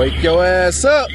Wake your ass up.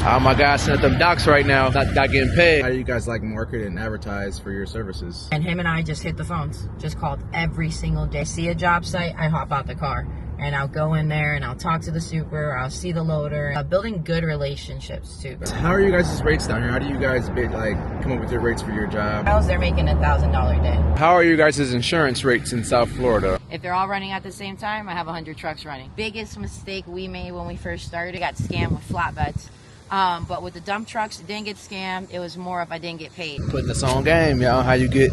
All my guys sitting at them docks right now, not getting paid. How do you guys like market and advertise for your services? And him and I just hit the phones, just called every single day. See a job site, I hop out the car and I'll go in there and I'll talk to the super, I'll see the loader. Building good relationships too. How are you guys' rates down here? How do you guys come up with your rates for your job? They're making $1,000 a day. How are you guys' insurance rates in South Florida? If they're all running at the same time, I have 100 trucks running. Biggest mistake we made when we first started, I got scammed with flatbeds. But with the dump trucks, it didn't get scammed. It was more if I didn't get paid. Putting this on game, y'all, how you get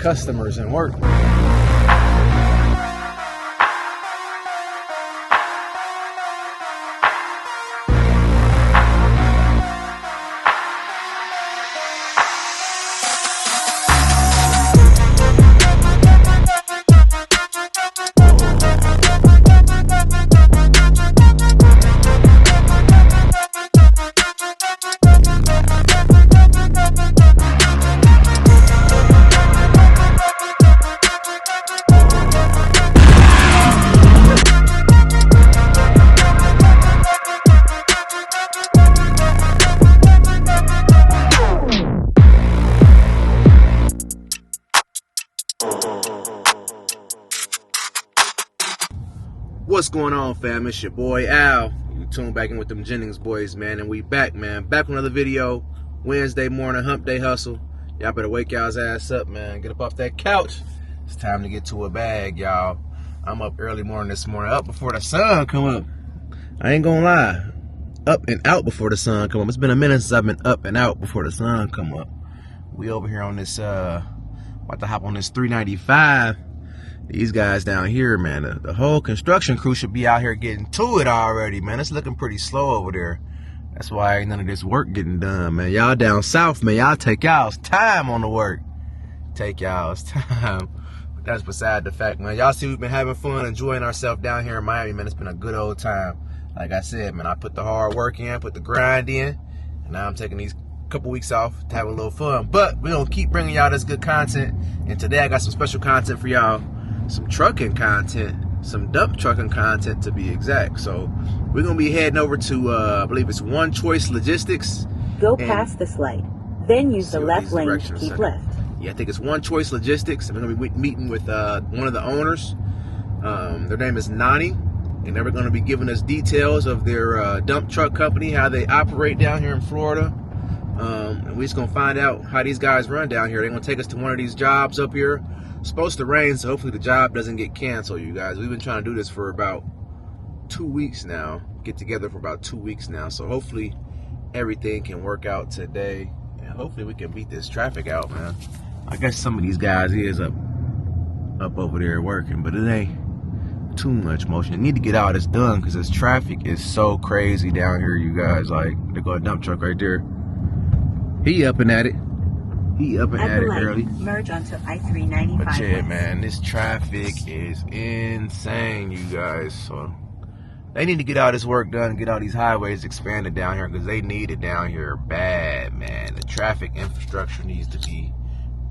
customers and work. What's going on, fam? It's your boy Al. You tune back in with them Jennings boys, man, and we back, man. Back with another video. Wednesday morning, hump day hustle. Y'all better wake y'all's ass up, man. Get up off that couch. It's time to get to a bag, y'all. I'm up early morning this morning, up before the sun come up. I ain't gonna lie. Up and out before the sun come up. It's been a minute since I've been up and out before the sun come up. We over here on this, about to hop on this 395. These guys down here, man, the whole construction crew should be out here getting to it already, man. It's looking pretty slow over there. That's why ain't none of this work getting done, man. Y'all down south, man, y'all take y'all's time on the work. Take y'all's time. But that's beside the fact, man. Y'all see we've been having fun, enjoying ourselves down here in Miami, man. It's been a good old time. Like I said, man, I put the hard work in, put the grind in, and now I'm taking these couple weeks off to have a little fun. But we're going to keep bringing y'all this good content. And today I got some special content for y'all. Some trucking content, some dump trucking content to be exact. So we're gonna be heading over to I believe it's One Choice Logistics. Go past this light, then use the left lane to keep left. Yeah, I think it's One Choice Logistics. I'm gonna be meeting with one of the owners. Their name is Nani, and they're gonna be giving us details of their dump truck company, how they operate down here in Florida. And we're just gonna find out how these guys run down here. They're gonna take us to one of these jobs up here. It's supposed to rain, so hopefully the job doesn't get canceled, you guys. We've been trying to do this for about 2 weeks now. Get together for about 2 weeks now. So hopefully everything can work out today. And hopefully we can beat this traffic out, man. I guess some of these guys is up over there working, but it ain't too much motion. They need to get all this done because this traffic is so crazy down here, you guys. Like, there go a dump truck right there. He up and at it. He up and at it early. Merge onto I-395. But yeah, man, this traffic is insane, you guys. So they need to get all this work done and get all these highways expanded down here because they need it down here bad, man. The traffic infrastructure needs to be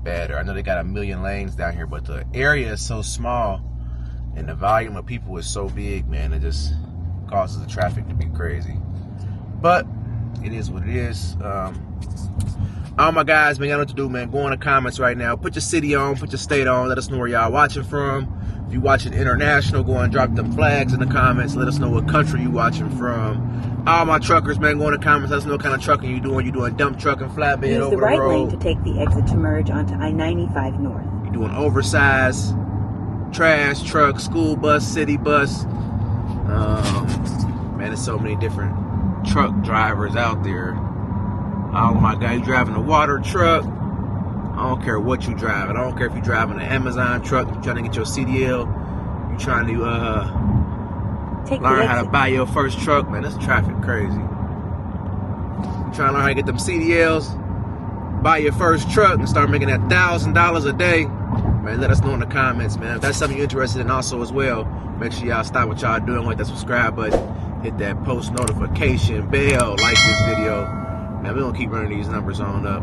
better. I know they got 1 million lanes down here, but the area is so small and the volume of people is so big, man. It just causes the traffic to be crazy. But it is what it is. All my guys, man, y'all know what to do, man. Go in the comments right now. Put your city on, put your state on. Let us know where y'all watching from. If you watching international, go and drop them flags in the comments. Let us know what country you watching from. All my truckers, man, go in the comments. Let us know what kind of trucking you doing. You doing dump trucking, flatbed, use over the right the road. lane to take the exit to merge onto I-95 North. You doing oversized trash truck, school bus, city bus. Man, there's so many different truck drivers out there. Oh my God, you driving a water truck. I don't care what you driving. I don't care if you're driving an Amazon truck, you're trying to get your CDL, you're trying to learn how to buy your first truck. Man, this traffic crazy. You're trying to learn how to get them CDLs, buy your first truck, and start making that $1,000 a day. Man, let us know in the comments, man. If that's something you're interested in also as well, make sure y'all stop what y'all doing, hit that subscribe button, hit that post notification bell, like this video. Man, we're gonna keep running these numbers on up.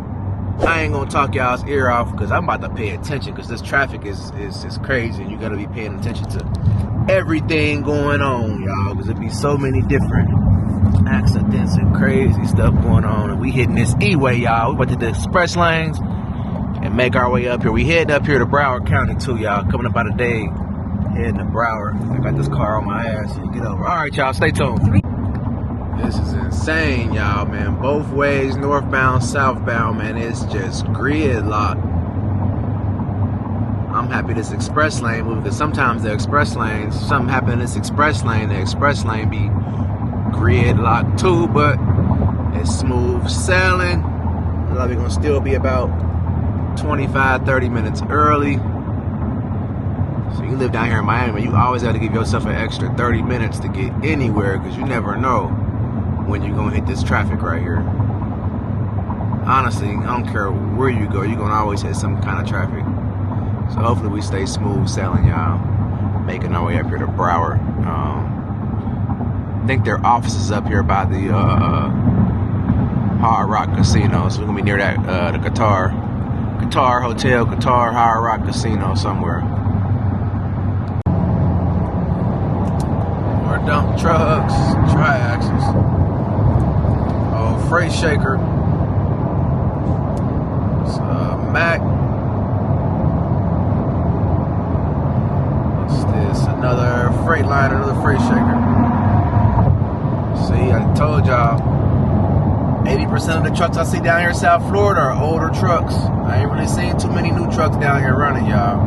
I ain't gonna talk y'all's ear off because I'm about to pay attention because this traffic is crazy and you gotta be paying attention to everything going on, y'all, because it be so many different accidents and crazy stuff going on. And we hitting this E-way, y'all. We about to do the express lanes and make our way up here. We heading up here to Broward County too, y'all. Coming up out of day, heading to Broward. I got this car on my ass. You get over. All right, y'all, stay tuned. This is insane, y'all, man. Both ways, northbound, southbound, man. It's just gridlock. I'm happy this express lane moved, because sometimes the express lanes, something happened in this express lane, the express lane be gridlock too, but it's smooth sailing. Looks like we're gonna still be about 25-30 minutes early. So you live down here in Miami, you always have to give yourself an extra 30 minutes to get anywhere, because you never know when you're gonna hit this traffic right here. Honestly, I don't care where you go, you're gonna always hit some kind of traffic. So hopefully we stay smooth sailing, y'all. Making our way up here to Broward. I think their office is up here by the Hard Rock Casino. So we're gonna be near that the Qatar Hotel, Qatar Hard Rock Casino somewhere. More dump trucks, tri-axles. Oh, freight shaker. It's Mac. What's this? Another freight liner, another freight shaker. See, I told y'all, 80% of the trucks I see down here in South Florida are older trucks. I ain't really seen too many new trucks down here running, y'all.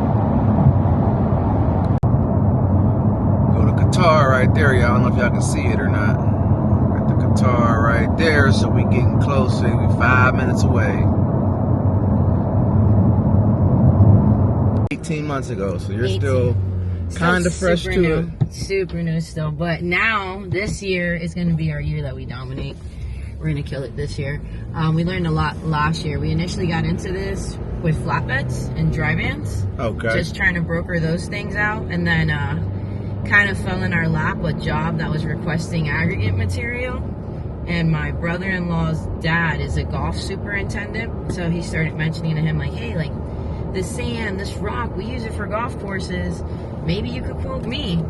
Go to Qatar right there, y'all. I don't know if y'all can see it or not. Got the Qatar right there, so we getting close. We 5 minutes away. 18 months ago, so you're still kind of fresh to it. Super new still, but now this year is going to be our year that we dominate. We're going to kill it this year. We learned a lot last year. We initially got into this with flatbeds and dry vans. Okay. Just trying to broker those things out, and then kind of fell in our lap a job that was requesting aggregate material. And my brother-in-law's dad is a golf superintendent, so he started mentioning to him, like, hey, like, this sand, this rock, we use it for golf courses. Maybe you could quote me.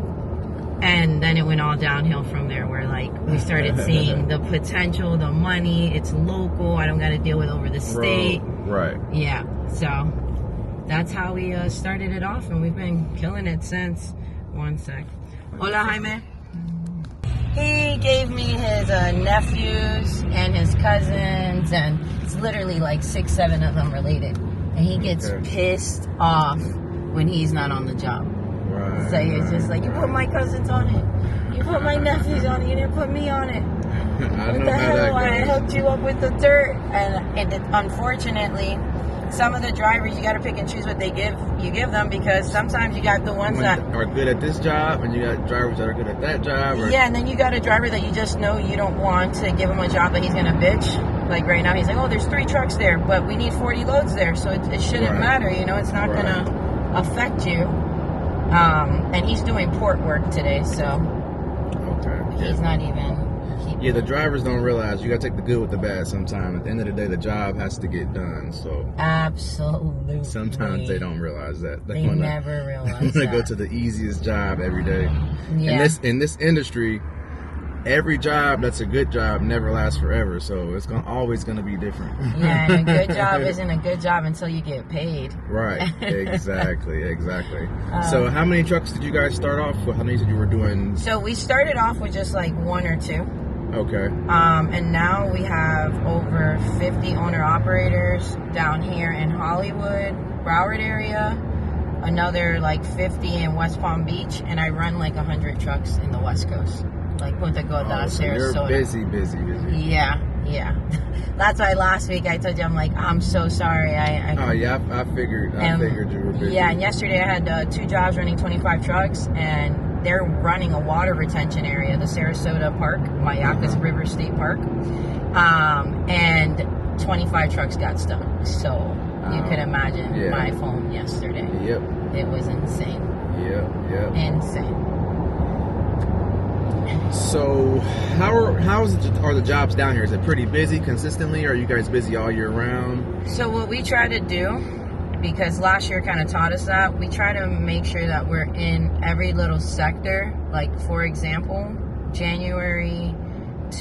And then it went all downhill from there, where like we started seeing the potential, the money, it's local, I don't got to deal with over the state. Right. Yeah, so that's how we started it off, and we've been killing it since. One sec. Hola, Jaime. He gave me his nephews and his cousins, and it's literally like 6-7 of them related. And he gets pissed off when he's not on the job. Right, so it's just like, you put my cousins on it, you put my nephews on it, you didn't put me on it. What the hell? I hooked you up with the dirt. And unfortunately, some of the drivers, you got to pick and choose what you give them, because sometimes you got the ones that are good at this job, and you got drivers that are good at that job. Yeah, and then you got a driver that you just know you don't want to give him a job that he's gonna bitch. Like right now, he's like, oh, there's 3 trucks there, but we need 40 loads there, so it shouldn't matter, you know, it's not gonna affect you. And he's doing port work today, so he's not even. Yeah, the drivers don't realize you gotta take the good with the bad sometimes. At the end of the day, the job has to get done, so. Absolutely. Sometimes they don't realize that. They never realize They go to the easiest job every day. Yeah. In this industry, every job that's a good job never lasts forever, so it's always gonna be different. Yeah, and a good job isn't a good job until you get paid. Right, exactly. So how many trucks did you guys start off with? How many did you were doing? So we started off with just like 1 or 2. Okay. And now we have over 50 owner-operators down here in Hollywood, Broward area, another like 50 in West Palm Beach, and I run like 100 trucks in the West Coast, like Punta Gorda, so Sarasota. You're busy. Yeah. That's why last week I told you, I'm like, I'm so sorry. I figured you were busy. Yeah, and yesterday I had 2 jobs running 25 trucks, and they're running a water retention area, the Sarasota Park, Mayacas River State Park, and 25 trucks got stuck. So you could imagine my phone yesterday. Yep. It was insane. Yep. Insane. So are the jobs down here? Is it pretty busy consistently, or are you guys busy all year round? So what we try to do, because last year kind of taught us that, we try to make sure that we're in every little sector. Like, for example, January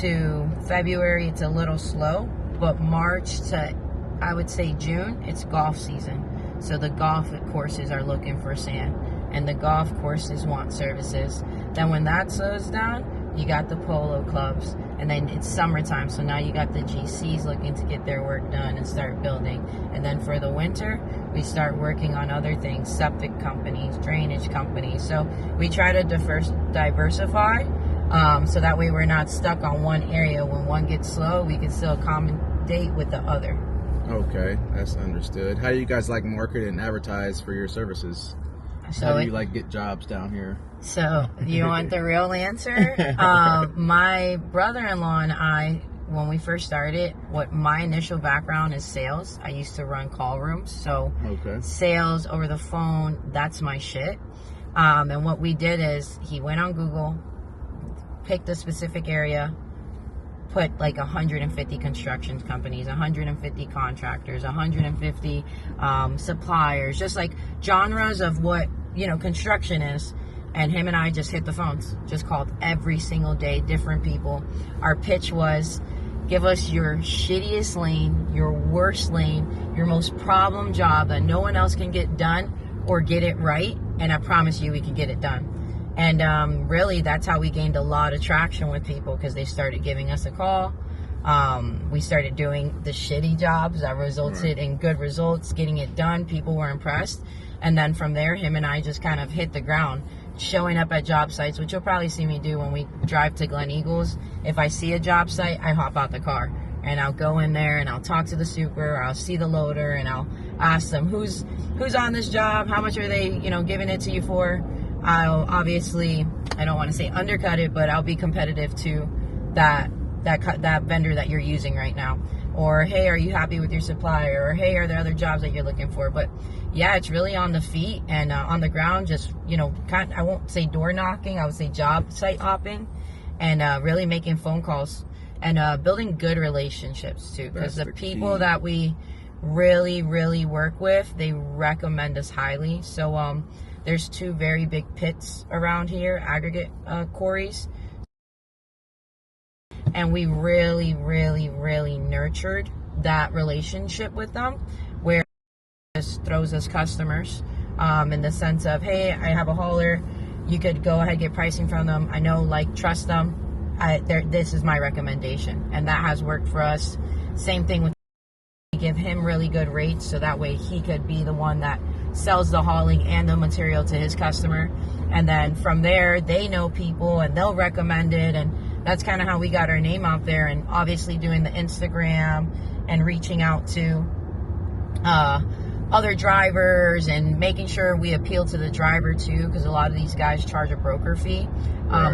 to February, it's a little slow, but March to, I would say, June, it's golf season. So the golf courses are looking for sand, and the golf courses want services. Then when that slows down, you got the polo clubs, and then it's summertime, so now you got the GCs looking to get their work done and start building. And then for the winter, we start working on other things, septic companies, drainage companies. So we try to diversify, so that way we're not stuck on one area. When one gets slow, we can still accommodate with the other. Okay, that's understood. How do you guys like market and advertise for your services? So how do you like get jobs down here? So you want the real answer? My brother-in-law and I, when we first started, what my initial background is sales. I used to run call rooms, so sales over the phone, that's my shit. And what we did is he went on Google, picked a specific area, put like 150 construction companies, 150 contractors, 150 suppliers, just like genres of what, construction is. And him and I just hit the phones, just called every single day, different people. Our pitch was, give us your shittiest lane, your worst lane, your most problem job that no one else can get done, or get it right, and I promise you we can get it done. And really, that's how we gained a lot of traction with people, because they started giving us a call. We started doing the shitty jobs that resulted in good results, getting it done. People were impressed. And then from there, him and I just kind of hit the ground, showing up at job sites, which you'll probably see me do when we drive to Glen Eagles. If I see a job site, I hop out the car and I'll go in there and I'll talk to the super, or I'll see the loader and I'll ask them who's on this job, how much are they, giving it to you for. I'll obviously, I don't want to say undercut it, but I'll be competitive to that vendor that you're using right now. Or, hey, are you happy with your supplier? Or, hey, are there other jobs that you're looking for? But yeah, it's really on the feet and on the ground, just, I won't say door knocking, I would say job site hopping, and really making phone calls and building good relationships too. Because the people that we really, really work with, they recommend us highly. So there's two very big pits around here, aggregate quarries. And we really, really, really nurtured that relationship with them, where it just throws us customers in the sense of, hey, I have a hauler. You could go ahead and get pricing from them. I know, trust them. This is my recommendation. And that has worked for us. Same thing with, we give him really good rates, so that way he could be the one that sells the hauling and the material to his customer. And then from there, they know people and they'll recommend it. And that's kind of how we got our name out there. And obviously doing the Instagram and reaching out to other drivers and making sure we appeal to the driver too, because a lot of these guys charge a broker fee.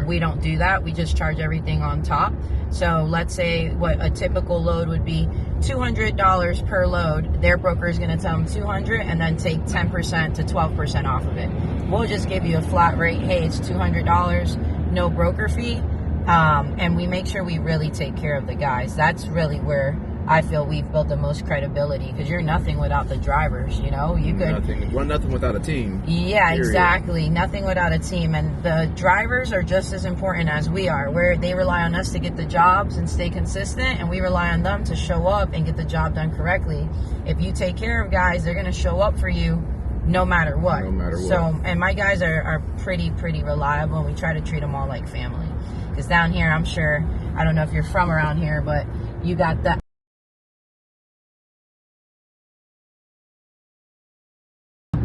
We don't do that. We just charge everything on top. So let's say what a typical load would be, $200 per load. Their broker is going to tell them $200 and then take 10% to 12% off of it. We'll just give you a flat rate. Hey, it's $200, no broker fee. And we make sure we really take care of the guys. That's really where I feel we've built the most credibility, because you're nothing without the drivers, you could run nothing without a team. Yeah, period. Exactly. Nothing without a team. And the drivers are just as important as we are, where they rely on us to get the jobs and stay consistent, and we rely on them to show up and get the job done correctly. If you take care of guys, they're going to show up for you no matter what. So, and my guys are pretty reliable, and we try to treat them all like family. Because down here, I'm sure, I don't know if you're from around here, but you got that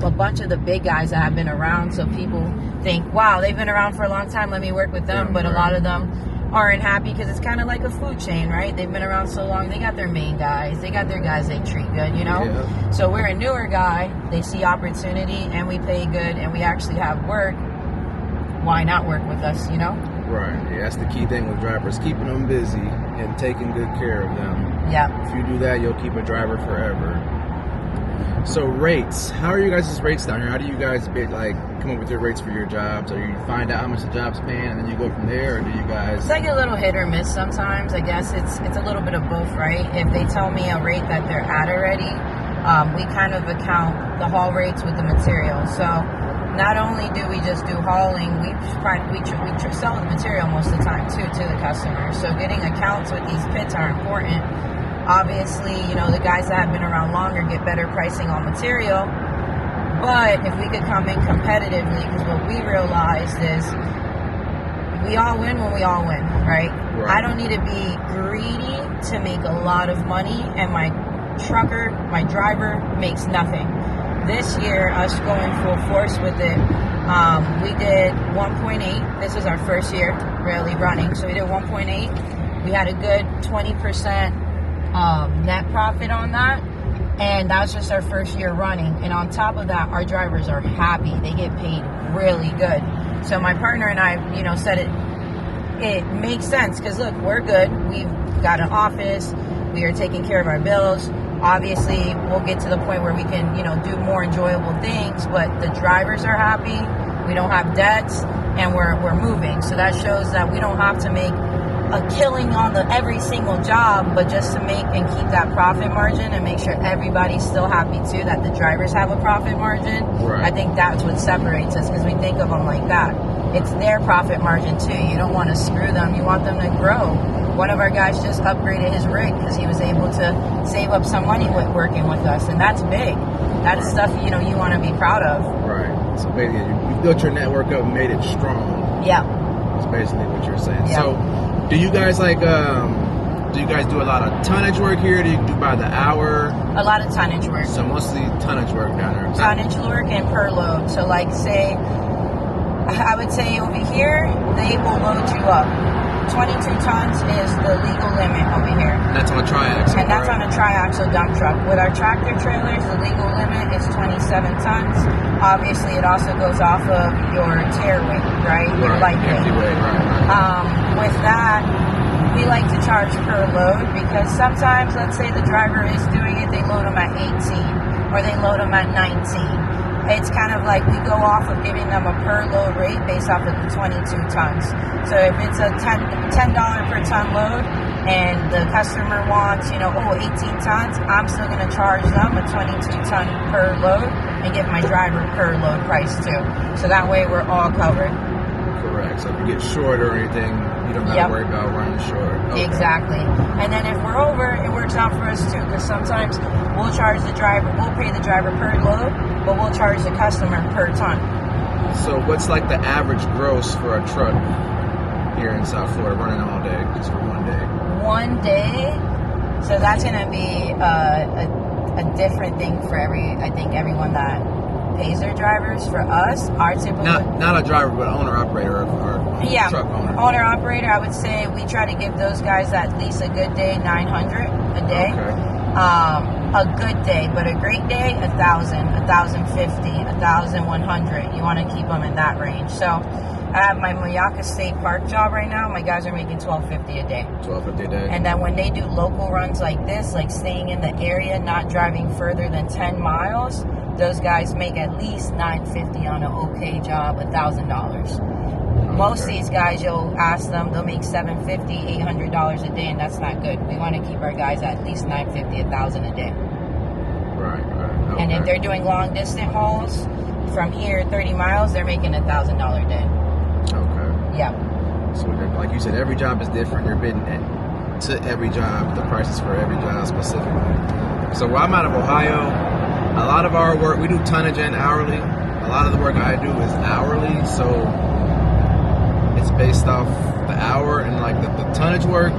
a bunch of the big guys that have been around, so people think, wow, they've been around for a long time, let me work with them. But a lot of them aren't happy, because it's kind of like a food chain, right? They've been around so long, they got their main guys, they got their guys they treat good, So we're a newer guy, they see opportunity, and we pay good, and we actually have work. Why not work with us, Right. Yeah, that's the key thing with drivers, keeping them busy and taking good care of them. Yeah. If you do that, you'll keep a driver forever. So rates, how are you guys' rates down here? How do you guys come up with your rates for your jobs? Or you find out how much the job's paying and then you go from there, or do you guys? It's like a little hit or miss sometimes. I guess it's a little bit of both, right? If they tell me a rate that they're at already, we kind of account the haul rates with the material. So not only do we just do hauling, we sell the material most of the time too to the customer. So getting accounts with these pits are important. Obviously, you know, the guys that have been around longer get better pricing on material. But if we could come in competitively, because what we realized is we all win when we all win, right? I don't need to be greedy to make a lot of money, and my trucker, my driver, makes nothing. This year, us going full force with it, we did 1.8. This is our first year really running, so we did 1.8. We had a good 20% net profit on that, and that was just our first year running. And on top of that, our drivers are happy. They get paid really good. So my partner and I, you know, said it makes sense, because look, we're good. We've got an office. We are taking care of our bills. Obviously, we'll get to the point where we can, you know, do more enjoyable things, but the drivers are happy. We don't have debts, and we're moving. So that shows that we don't have to make a killing on every single job, but just to make and keep that profit margin and make sure everybody's still happy too, that the drivers have a profit margin. I think that's what separates us, because we think of them like that. It's their profit margin too. You don't want to screw them. You want them to grow. One of our guys just upgraded his rig because he was able to save up some money with working with us, and that's big. That's stuff, you know, you want to be proud of. Right. So basically, you built your network up and made it strong. Yeah. That's basically what you're saying. Yeah. So, do you guys do a lot of tonnage work here? Do you do by the hour? A lot of tonnage work. So mostly tonnage work down there. Tonnage work and per load. So like say, I would say over here, they will load you up. 22 tons is the legal limit over here. And that's on a triaxle. And that's on a triaxle dump truck. With our tractor trailers, the legal limit is 27 tons. Obviously, it also goes off of your tear weight, right? Your light weight. With that, we like to charge per load, because sometimes, let's say the driver is doing it, they load them at 18 or they load them at 19. It's kind of like we go off of giving them a per load rate based off of the 22 tons. So if it's a $10 per ton load and the customer wants, 18 tons, I'm still going to charge them a 22 ton per load and give my driver per load price too. So that way we're all covered. Correct. So if you get short or anything, you don't have to worry about running short. Okay. Exactly. And then if we're over, it works out for us too, because sometimes we'll pay the driver per load, but we'll charge the customer per ton. So what's like the average gross for a truck here in South Florida running all day, just for one day? One day? So that's going to be a different thing for everyone that pays their drivers. For us, our typical... Not a driver, but owner-operator or truck owner. Owner-operator, I would say we try to give those guys at least a good day, $900 a day. Okay. A good day, but a great day, $1,000, $1,050, $1,100. You want to keep them in that range. So I have my Mayaka State Park job right now. My guys are making $1,250 a day. $1,250 a day. And then when they do local runs like this, like staying in the area, not driving further than 10 miles, those guys make at least $950 on an okay job, $1,000. Most of these guys, you'll ask them, they'll make $750, $800 a day, and that's not good. We want to keep our guys at least $950, $1,000 a day. Right. Okay. And if they're doing long distance hauls from here 30 miles, they're making $1,000 a day. Okay. Yeah. So like you said, every job is different. You're bidding to every job, the prices for every job specifically. So I'm out of Ohio. A lot of our work, we do tonnage and hourly. A lot of the work I do is hourly, so it's based off the hour, and like the tonnage work,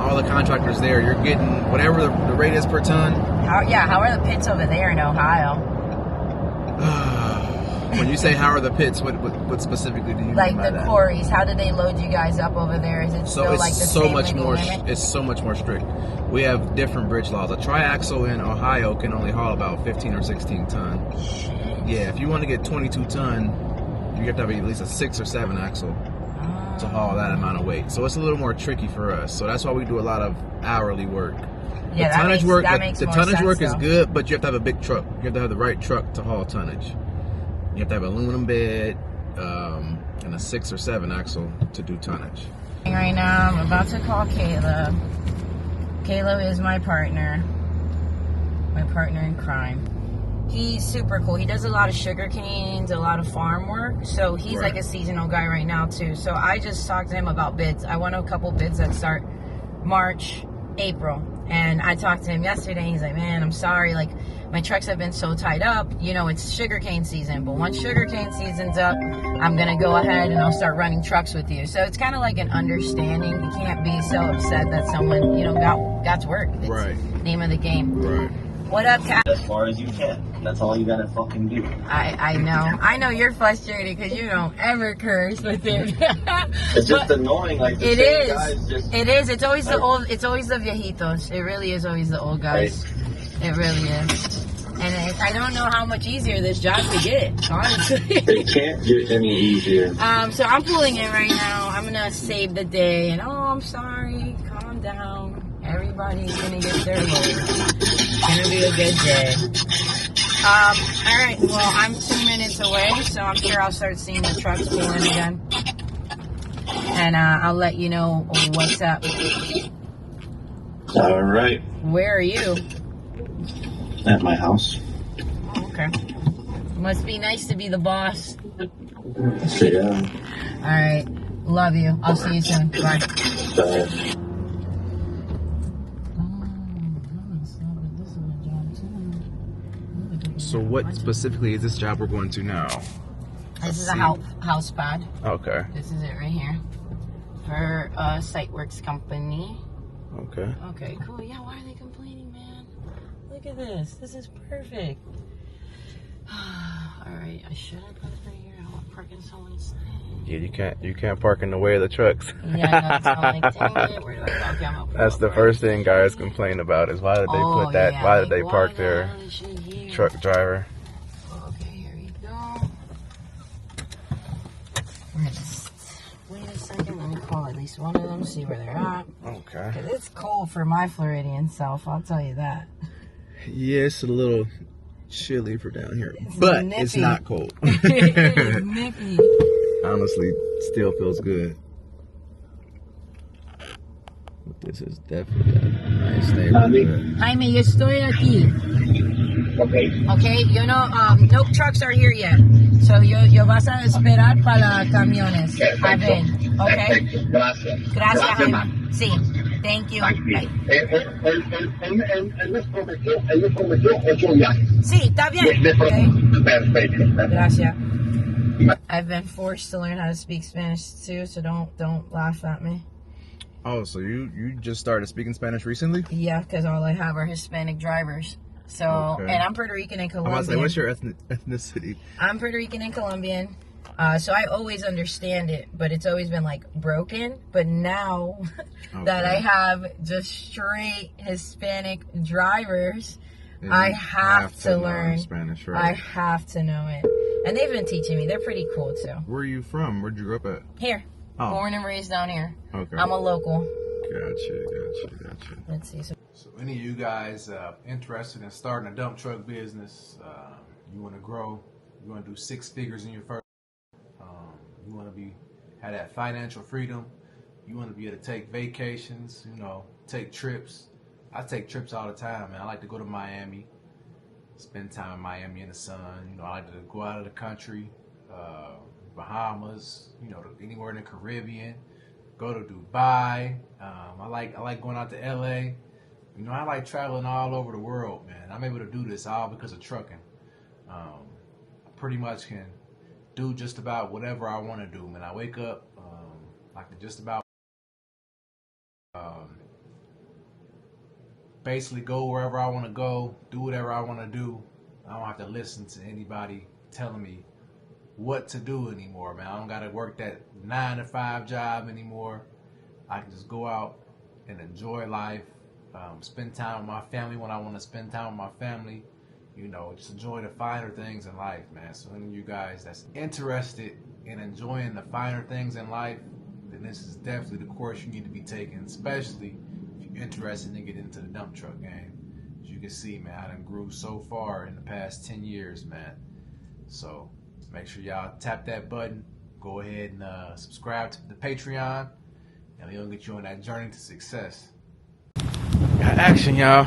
all the contractors there, you're getting whatever the rate is per ton. How are the pits over there in Ohio? When you say how are the pits, what specifically do you mean by that? Like the quarries, how do they load you guys up over there? Is it still like the same legal limit? It's so much more strict. We have different bridge laws. A triaxle in Ohio can only haul about 15 or 16 ton. Shit. Yeah, if you want to get 22 ton, you have to have at least a 6 or 7 axle. to haul that amount of weight. So it's a little more tricky for us. So that's why we do a lot of hourly work. Yeah, the tonnage work, makes the more tonnage sense, work is though. good, but you have to have a big truck. You have to have the right truck to haul tonnage. You have to have an aluminum bed and a 6 or 7 axle to do tonnage. Right now, I'm about to call Caleb. Caleb is my partner in crime. He's super cool. He does a lot of sugar canes, a lot of farm work. So he's Right. like a seasonal guy right now too. So I just talked to him about bids. I want a couple bids that start March, April. And I talked to him yesterday. He's like, man, I'm sorry. Like, my trucks have been so tied up. You know, it's sugarcane season. But once sugarcane season's up, I'm going to go ahead and I'll start running trucks with you. So it's kind of like an understanding. You can't be so upset that someone, you know, got to work. It's Right. name of the game. Right. What up, Kat? As far as you can. That's all you gotta fucking do. I know you're frustrated because you don't ever curse with it. It's just annoying. Like the It same is. guys just. It is. It's always the old. It's always the viejitos. It really is always the old guys. It really is. And I don't know how much easier this job could get, honestly. It can't get any easier. So I'm pulling in right now. I'm gonna save the day. And I'm sorry. Calm down. Everybody's gonna get their load. It's gonna be a good day. All right. Well, I'm 2 minutes away, so I'm sure I'll start seeing the trucks pull in again. And I'll let you know what's up. All right. Where are you? At my house. Oh, okay. Must be nice to be the boss. Yeah. All right. Love you. I'll see you soon. Bye. Bye. So what specifically is this job we're going to now? This is a house pad. Okay. This is it right here. For Siteworks company. Okay. Okay, cool. Yeah, why are they complaining, man? Look at this. This is perfect. All right, I should have put it right here. I want to park in someone's thing. Yeah, you can't park in the way of the trucks. Yeah, no, I'm like, dang it. Where do I go? Okay, I'm gonna pull That's up the right first thing here. guys complain about is why did they Oh, put that? yeah, Why did they like, park why the their hell is she here? truck driver? Okay, here we go. We're gonna just wait a second. Let me call at least one of them, see where they're at. Okay. 'Cause it's cold for my Floridian self, I'll tell you that. Yeah, it's a little chilly for down here, It's but nippy. it's not cold. It is nippy. Honestly, still feels good. This is definitely a nice neighborhood. Jaime, yo estoy aquí. Okay, you know, no trucks are here yet. So yo vas a esperar para camiones. A ver, okay? Gracias. Gracias, Jaime. Sí, thank you. Bye. Él nos prometió 8 viajes. Sí, está bien. Okay. Perfecto. Gracias. I've been forced to learn how to speak Spanish too, so don't laugh at me. Oh, so you just started speaking Spanish recently? Yeah, because all I have are Hispanic drivers. So, Okay. and I'm Puerto Rican and I'm about to say, Colombian. what's your ethnicity? I'm Puerto Rican and Colombian. So I always understand it, but it's always been like broken. But now that I have just straight Hispanic drivers, And I you have to learn Spanish, I right? have to know it. And they've been teaching me. They're pretty cool too. Where are you from? Where'd you grow up at? Here. Oh. Born and raised down here. Okay. I'm a local. Gotcha. Let's see. So any of you guys interested in starting a dump truck business, you want to grow, you want to do 6 figures in your first, you want to have that financial freedom, you want to be able to take vacations, you know, take trips. I take trips all the time, man. I like to go to Miami, spend time in Miami in the sun. You know, I like to go out of the country, Bahamas, you know, anywhere in the Caribbean. Go to Dubai. I like going out to LA. You know, I like traveling all over the world, man. I'm able to do this all because of trucking. I pretty much can do just about whatever I want to do, man. I wake up, I can just about basically go wherever I want to go, do whatever I want to do. I don't have to listen to anybody telling me what to do anymore, man. I don't got to work that 9-to-5 job anymore. I can just go out and enjoy life, spend time with my family when I want to spend time with my family, you know, just enjoy the finer things in life, man. So any of you guys that's interested and enjoying the finer things in life, then this is definitely the course you need to be taking, especially if you're interested in getting into the dump truck game. As you can see, man, I done grew so far in the past 10 years, man. So make sure y'all tap that button. Go ahead and subscribe to the Patreon, and we'll get you on that journey to success. Got action, y'all.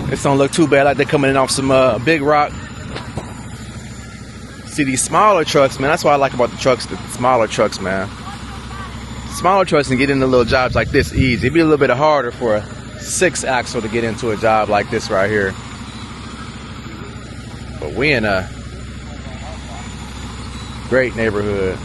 This don't look too bad, like they're coming in off some big rock. See these smaller trucks, man, that's what I like about the trucks, the smaller trucks, man. Smaller trucks can get into little jobs like this easy. It'd be a little bit harder for a 6-axle to get into a job like this right here. But we in a great neighborhood.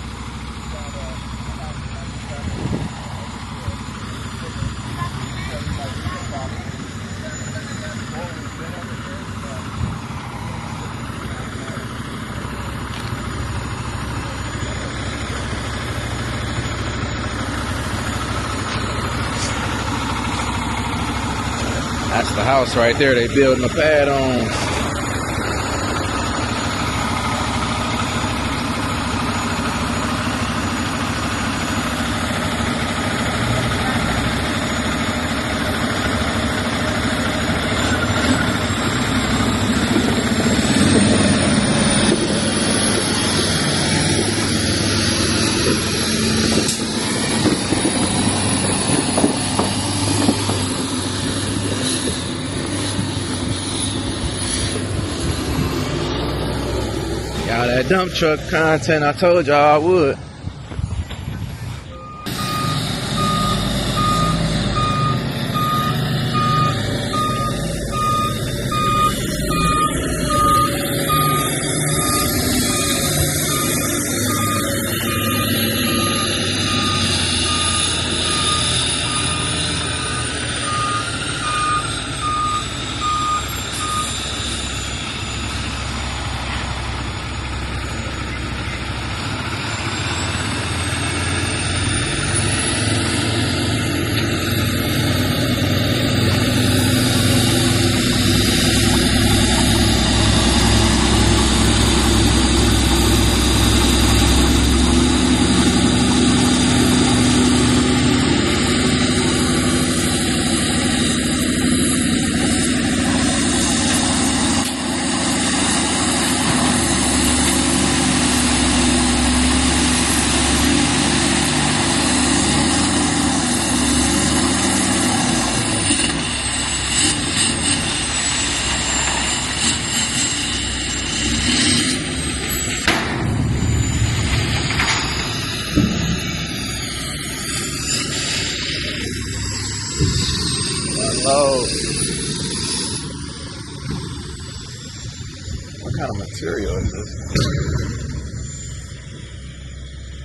That's the house right there they building a pad on. Y'all, that dump truck content, I told y'all I would. Oh, what kind of material is this?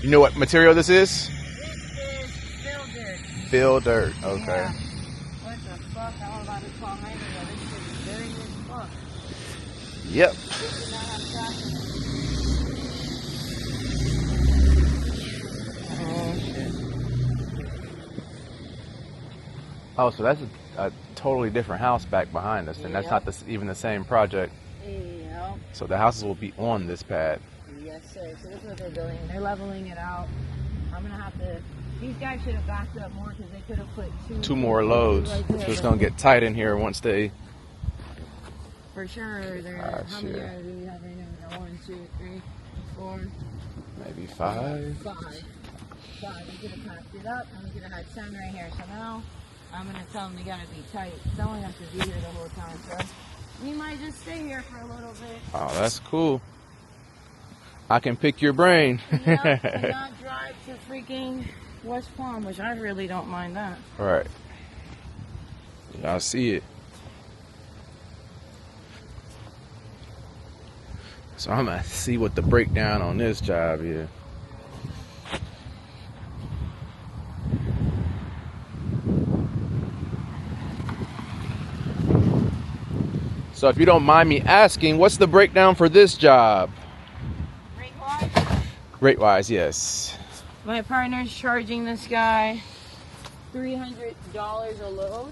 You know what material this is? This is fill dirt. Fill dirt, okay. Yeah. What the fuck? I don't know about this call handle, but this shit is dirty as fuck. Yep. This did not have traffic. Oh, so that's a totally different house back behind us, and that's not even the same project. Yep. So the houses will be on this pad. Yes, sir. So this is what they're doing. They're leveling it out. I'm gonna have to. These guys should have backed up more because they could have put two more loads. Right So it's gonna get tight in here once they. For sure. How many guys do we have right now? 1, 2, 3, 4. Maybe 5. 5. We could have packed it up, and we could have had 10 right here. So now I'm gonna tell them they gotta be tight. Someone has to be here the whole time, so we might just stay here for a little bit. Oh, that's cool. I can pick your brain. And not drive to freaking West Palm, which I really don't mind that. Right. I see it. So I'm gonna see what the breakdown on this job is. So if you don't mind me asking, what's the breakdown for this job? Rate-wise? Rate-wise, yes. My partner's charging this guy $300 a load. Well,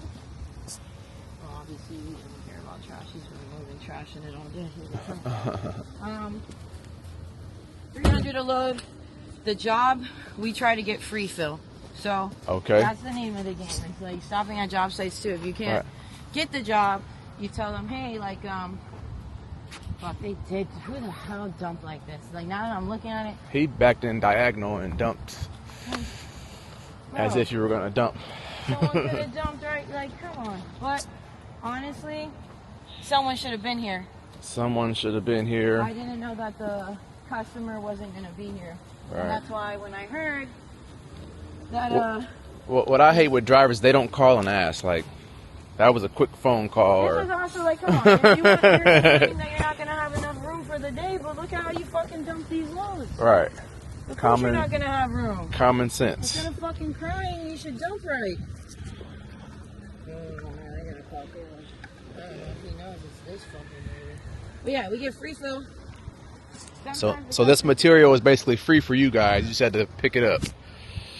obviously, he doesn't care about trash. He's removing trash in it all day. 300 a load. The job, we try to get free fill. So okay, that's the name of the game. It's like stopping at job sites too. If you can't get the job, you tell them, hey, like, fuck, they did. Who the hell dumped like this? Like, now that I'm looking at it. he backed in diagonal and dumped. As if you were gonna dump. Someone could have dumped, right? Like, come on. But honestly, someone should have been here. Someone should have been here. I didn't know that the customer wasn't gonna be here. Right. And that's why when I heard that, what I hate with drivers, they don't call and ask. Like, that was a quick phone call. this is also like, come on, if you want to hear something that you're not gonna have enough room for the day, but look how you fucking dump these loads. Right. Of course you're not gonna have room. Common sense. Instead of fucking crying, you should dump right. Oh man, I gotta call Caleb. I don't know if he knows it's this fucking movie. But yeah, we get free fill. So this material is basically free for you guys. You just had to pick it up.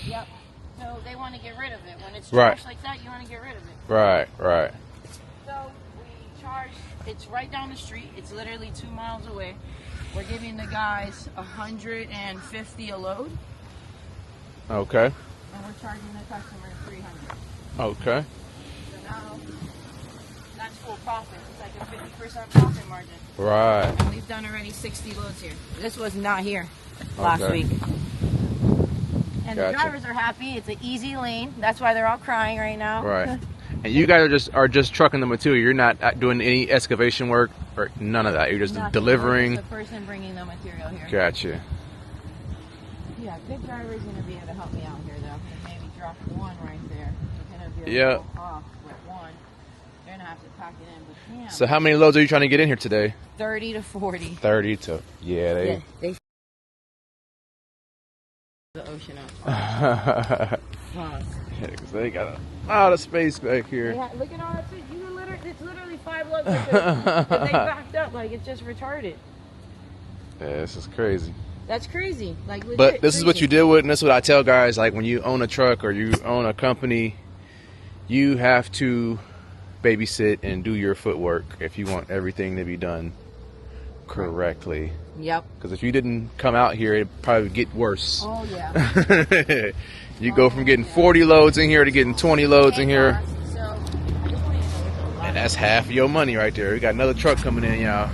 Yep. So they want to get rid of it. When it's Right. trash like that, you want to get rid of it. Right, right. So we charge, it's right down the street. It's literally 2 miles away. We're giving the guys $150 a load. Okay. And we're charging the customer $300. Okay. So now, that's full profit. It's like a 50% profit margin. Right. And we've done already 60 loads here. This was not here last week. And the drivers are happy. It's an easy lane. That's why they're all crying right now. Right. And you guys are just trucking the material. You're not doing any excavation work or none of that. You're just delivering. The person bringing the material here. Gotcha. Yeah, big driver's gonna be able to help me out here though. And maybe drop one right there. We're gonna be a little off with one. They're gonna have to pack it in. But damn. So how many loads are you trying to get in here today? 30 to 40. 30 to they the ocean up. Yeah, 'cause they got a lot of space back here. Yeah, look at all that. It's literally 5 loads right there. They backed up like it's just retarded. Yeah, this is crazy. That's crazy. Like, legit But this is what crazy. you deal with, and this is what I tell guys. Like, when you own a truck or you own a company, you have to babysit and do your footwork if you want everything to be done correctly. Yep. Because if you didn't come out here, it'd probably get worse. Oh yeah. You go from getting 40 loads in here to getting 20 loads in here. So, I just want you to know there's a lot. And that's half of your money right there. We got another truck coming in, y'all.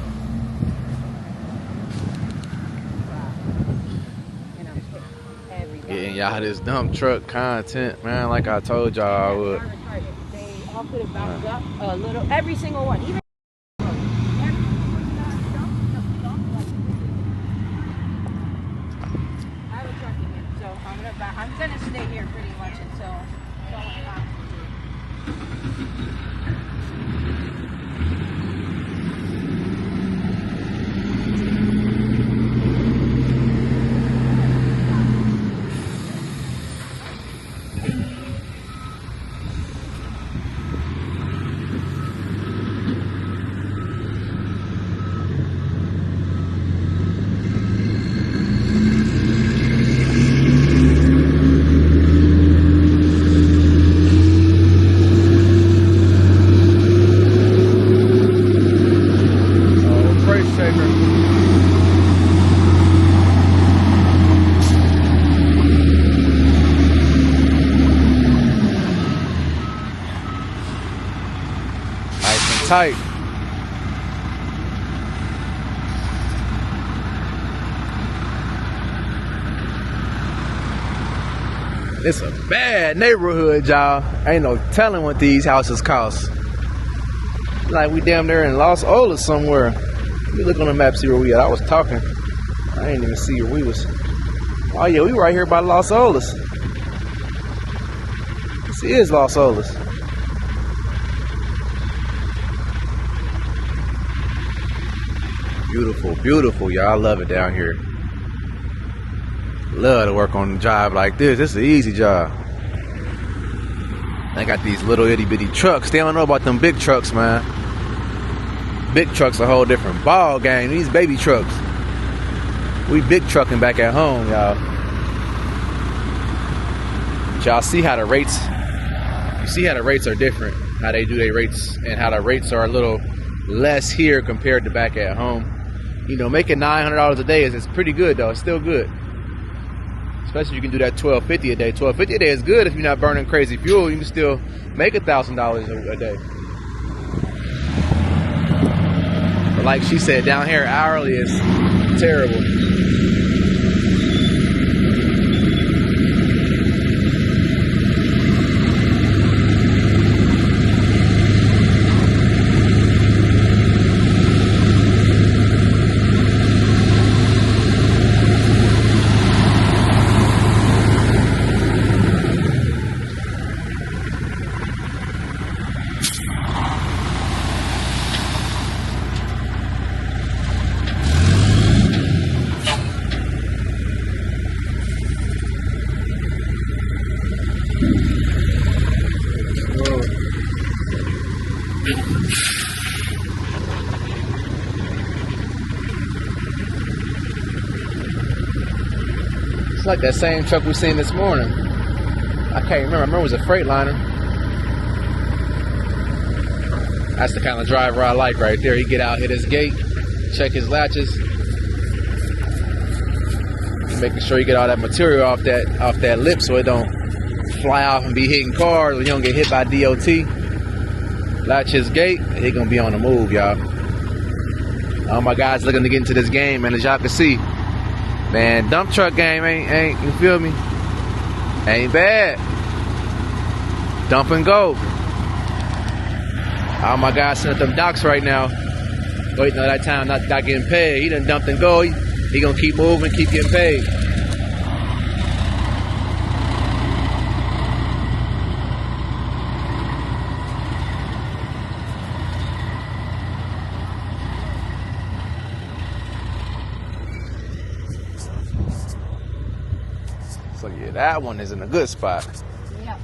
Getting y'all this dump truck content, man, like I told y'all I would. They all could have backed up a little. Every single one. Even I have a truck in here, so I'm gonna stay here pretty much until someone has tight. It's a bad neighborhood, y'all. Ain't no telling what these houses cost. Like we damn near in Los Olas somewhere. Let me look on the map, see where we at. I was talking. I didn't even see where we was. Oh yeah, we right here by Los Olas. This is Los Olas. Beautiful, beautiful, y'all. I love it down here. Love to work on a job like this. This is an easy job. They got these little itty bitty trucks. They don't know about them big trucks, man. Big trucks a whole different ball game. These baby trucks. We big trucking back at home, y'all. Y'all see how the rates, you see how the rates are different, how they do their rates, and how the rates are a little less here compared to back at home. You know, making $900 a day is pretty good though. It's still good. Especially if you can do that $1,250 a day. $1,250 a day is good if you're not burning crazy fuel. You can still make $1,000 a day. But like she said, down here hourly is terrible. It's like that same truck we seen this morning. I can't remember. I remember it was a Freightliner. That's the kind of driver I like right there. He get out, hit his gate, check his latches, making sure you get all that material off that lip so it don't fly off and be hitting cars, or you don't get hit by DOT. Latch his gate, and he gonna be on the move, y'all. All my guys looking to get into this game, and as y'all can see, man, dump truck game ain't you feel me? Ain't bad. Dump and go. All my guys sitting at them docks right now, waiting on that time not getting paid. He done dumped and go. He gonna keep moving, keep getting paid. So yeah, that one is in a good spot. Yeah.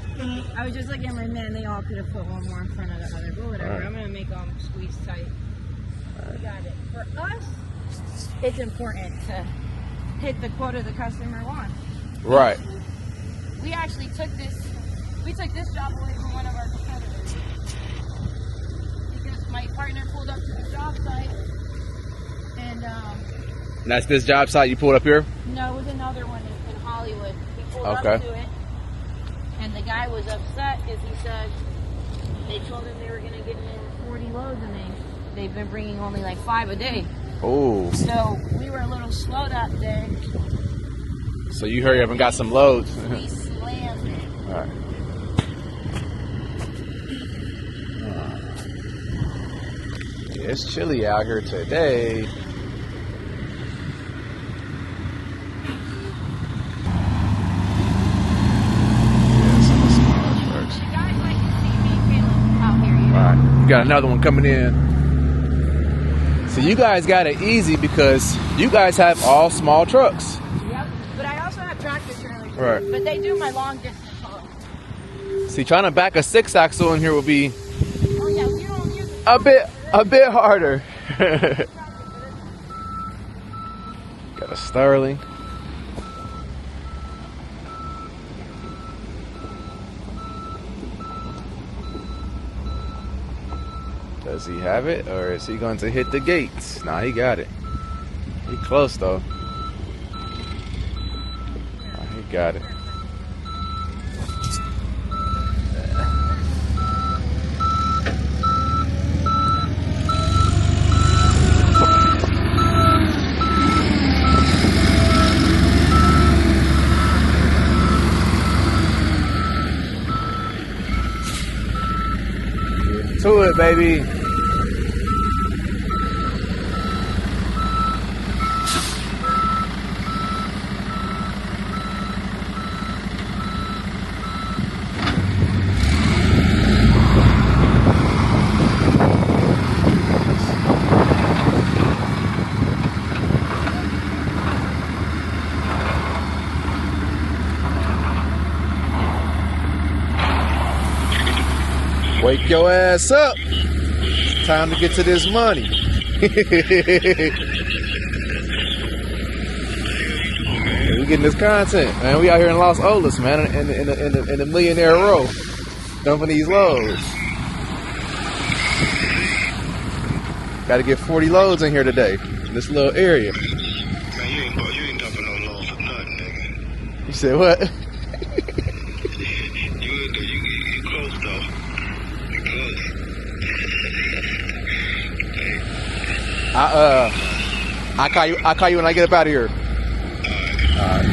I was just looking at my man, they all could have put one more in front of the other, but whatever. Right. I'm gonna make them squeeze tight. We got it. For us, it's important to hit the quota the customer wants. Right. We actually took this job away from one of our competitors because my partner pulled up to the job site and That's this job site you pulled up here? no, it was another one in Hollywood. He pulled Okay. up to it and the guy was upset because he said they told him they were going to get in 40 loads and they've been bringing only like 5 a day. Oh. So we were a little slow that day. So you hurry up and got some loads. We slammed it. All right. Yeah, it's chilly out here today. Yeah, some of the small trucks. The guys like to see me and Caleb out here, you know? All right, you got another one coming in. So you guys got it easy because you guys have all small trucks. Yep. But I also have tractor trailers. Right. But they do my long distance haul. See, trying to back a 6-axle in here would be Oh yeah, you don't use it. a bit harder. Got a Sterling. Does he have it, or is he going to hit the gates? Nah, he got it. He close though. Nah, he got it. Get to it, baby. Wake your ass up. It's time to get to this money. We getting this content, man. We out here in Los Olas, man, in the millionaire row, dumping these loads. Got to get 40 loads in here today, in this little area. Man, you ain't dumping no loads or nothing, nigga. You said what? You close, though. You close. I'll call you when I get up out of here. Alright.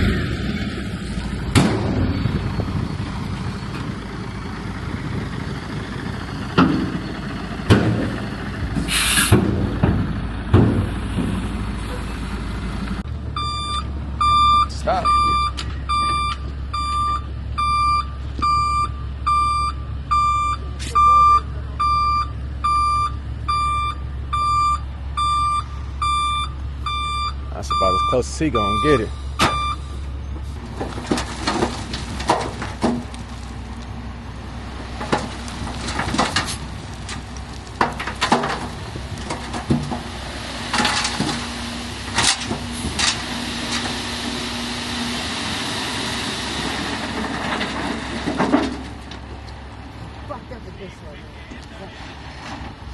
Stop. That's about as close as he gonna get it.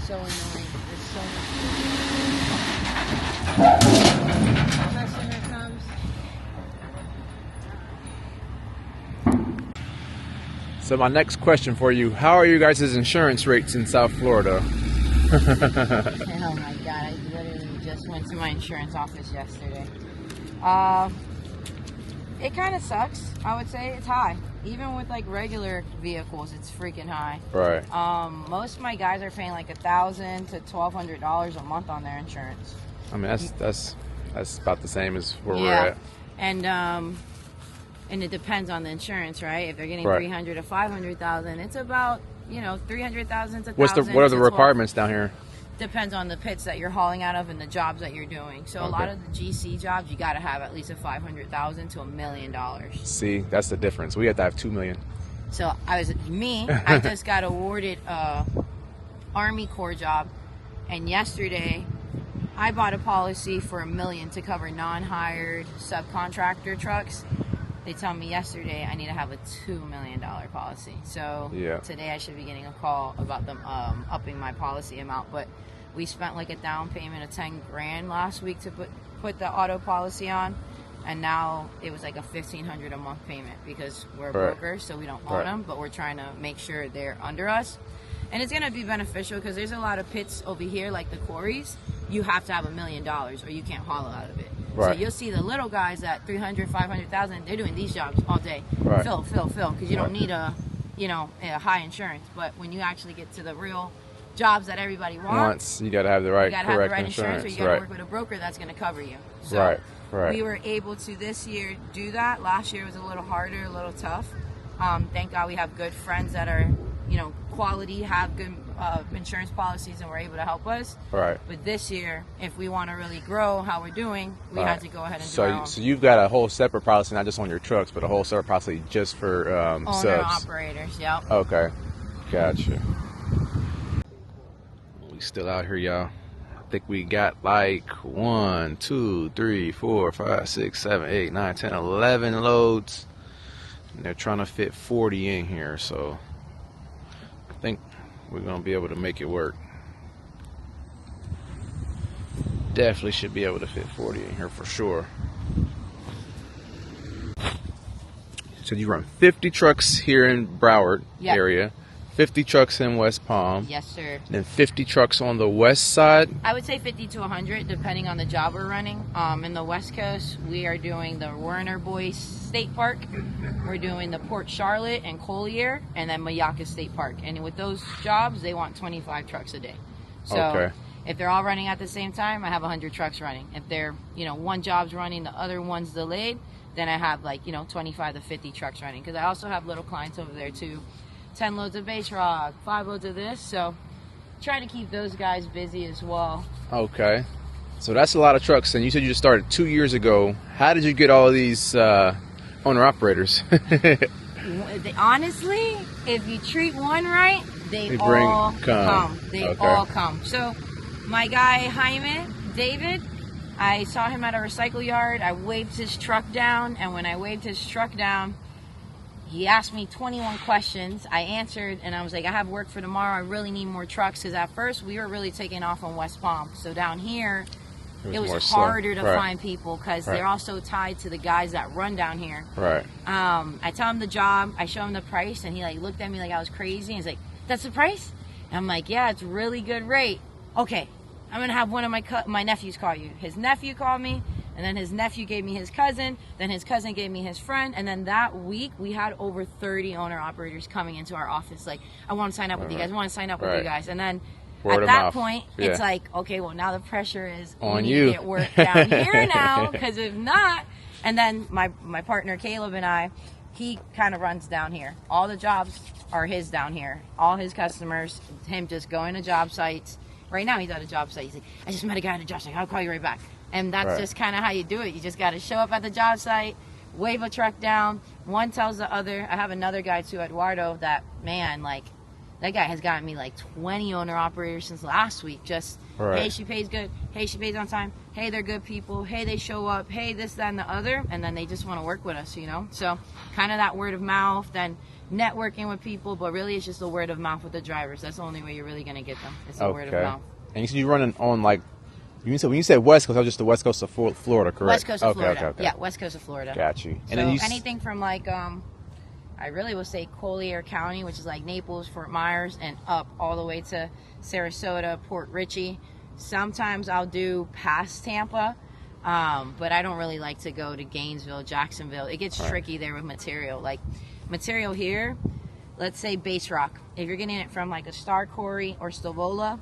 So annoying. There's so much. Customer comes. So my next question for you, how are you guys' insurance rates in South Florida? Oh my god, I literally just went to my insurance office yesterday. It kind of sucks. I would say it's high. Even with like regular vehicles, it's freaking high. Right. Most of my guys are paying like $1,000 to $1,200 a month on their insurance. I mean, that's about the same as where we're at. And it depends on the insurance, right? If they're getting Right. $300,000 to $500,000, it's about, you know, $300,000 to $1,000. What are the requirements down here? Depends on the pits that you're hauling out of and the jobs that you're doing. So a lot of the GC jobs, you got to have at least a $500,000 to $1 million. See, that's the difference. We have to have $2 million. So I just got awarded a Army Corps job, and yesterday I bought a policy for $1 million to cover non-hired subcontractor trucks. They tell me yesterday I need to have a $2 million policy. So today I should be getting a call about them upping my policy amount. But we spent like a down payment of $10,000 last week to put the auto policy on, and now it was like a $1,500 a month payment because we're a broker, so we don't own them, but we're trying to make sure they're under us. And it's gonna be beneficial because there's a lot of pits over here, like the quarries. You have to have $1 million or you can't haul out of it. So you'll see the little guys at $300,000, $500,000. They're doing these jobs all day. Fill, because you don't need a high insurance. But when you actually get to the real jobs that everybody wants, you got to have the right, correct insurance, or you got to work with a broker that's going to cover you. So we were able to this year do that. Last year was a little harder, a little tough. Thank God we have good friends that are, quality, have good insurance policies, and were able to help us. But this year, if we want to really grow how we're doing, we had to go ahead and do our own. So you've got a whole separate policy, not just on your trucks, but a whole separate policy just for owner subs. operators. Yep. Okay, gotcha. We still out here, y'all. I think we got like 1, 2, 3, 4, 5, 6, 7, 8, 9, 10, 11 loads, and they're trying to fit 40 in here. So I think we're gonna be able to make it work. Definitely should be able to fit 40 in here for sure. So you run 50 trucks here in Broward area, 50 trucks in West Palm. Yes, sir. And then 50 trucks on the west side. I would say 50 to 100, depending on the job we're running. In the West Coast, we are doing the Werner Boys State Park. We're doing the Port Charlotte and Collier, and then Mayaka State Park. And with those jobs, they want 25 trucks a day. So if they're all running at the same time, I have 100 trucks running. If they're, one job's running, the other one's delayed, then I have 25 to 50 trucks running. Because I also have little clients over there too. 10 loads of base rock, 5 loads of this. So try to keep those guys busy as well. Okay. So that's a lot of trucks. And you said you just started 2 years ago. How did you get all of these owner operators? Honestly, if you treat one right, They They all come. come. They Okay. all come. So my guy Jaime, David, I saw him at a recycle yard. I waved his truck down, and when I waved his truck down, he asked me 21 questions. I answered, and I was like, I have work for tomorrow. I really need more trucks, because at first we were really taking off on West Palm. So down here, it more was slow. harder to Right. find people, because Right. they're also tied to the guys that run down here. Right. I tell him the job, I show him the price, and he like looked at me like I was crazy. And he's like, "That's the price?" And I'm like, "Yeah, it's a really good rate." Okay, I'm gonna have one of my nephews call you. His nephew called me, and then his nephew gave me his cousin, then his cousin gave me his friend, and then that week we had over 30 owner operators coming into our office like, "I want to sign up with you guys. I want to sign up with you guys." And then Word at of that mouth. point, Yeah. it's like, okay, well now the pressure is On we need you. to get work down here now, because if not, and then my partner Caleb and I, he kind of runs down here. All the jobs are his down here. All his customers, him just going to job sites. Right now he's at a job site. He's like, "I just met a guy at a job site. I'll call you right back." And that's Right. just kind of how you do it. You just got to show up at the job site, wave a truck down. One tells the other. I have another guy too, Eduardo, that, man, like, that guy has gotten me like 20 owner operators since last week. Just, Right. hey, she pays good. Hey, she pays on time. Hey, they're good people. Hey, they show up. Hey, this, that, and the other. And then they just want to work with us, you know? So kind of that word of mouth, then networking with people. But really, it's just the word of mouth with the drivers. That's the only way you're really going to get them. It's the word of mouth. And you said you're running on, like, when you said West Coast, that was just the West Coast of Florida, correct? West Coast of Florida. Okay. Yeah, West Coast of Florida. Got you. So And then you anything from like, I really will say Collier County, which is like Naples, Fort Myers, and up all the way to Sarasota, Port Richey. Sometimes I'll do past Tampa, but I don't really like to go to Gainesville, Jacksonville. It gets tricky there with material. Like material here, let's say base rock. If you're getting it from like a Star Quarry or Stavola,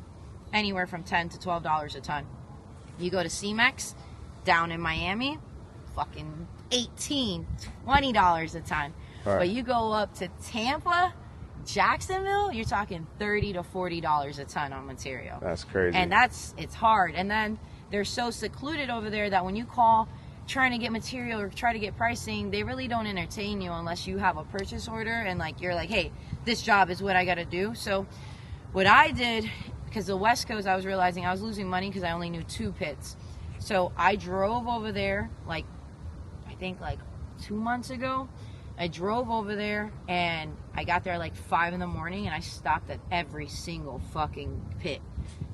anywhere from $10 to $12 a ton. You go to CMEX down in Miami, fucking $18, $20 a ton. Right. But you go up to Tampa, Jacksonville, you're talking $30 to $40 a ton on material. That's crazy. And it's hard. And then they're so secluded over there that when you call trying to get material or try to get pricing, they really don't entertain you unless you have a purchase order and like you're like, hey, this job is what I got to do. So what I did, because the West Coast, I was realizing I was losing money because I only knew 2 pits. So I drove over there, like, I think like 2 months ago. I drove over there and I got there like 5 in the morning and I stopped at every single fucking pit.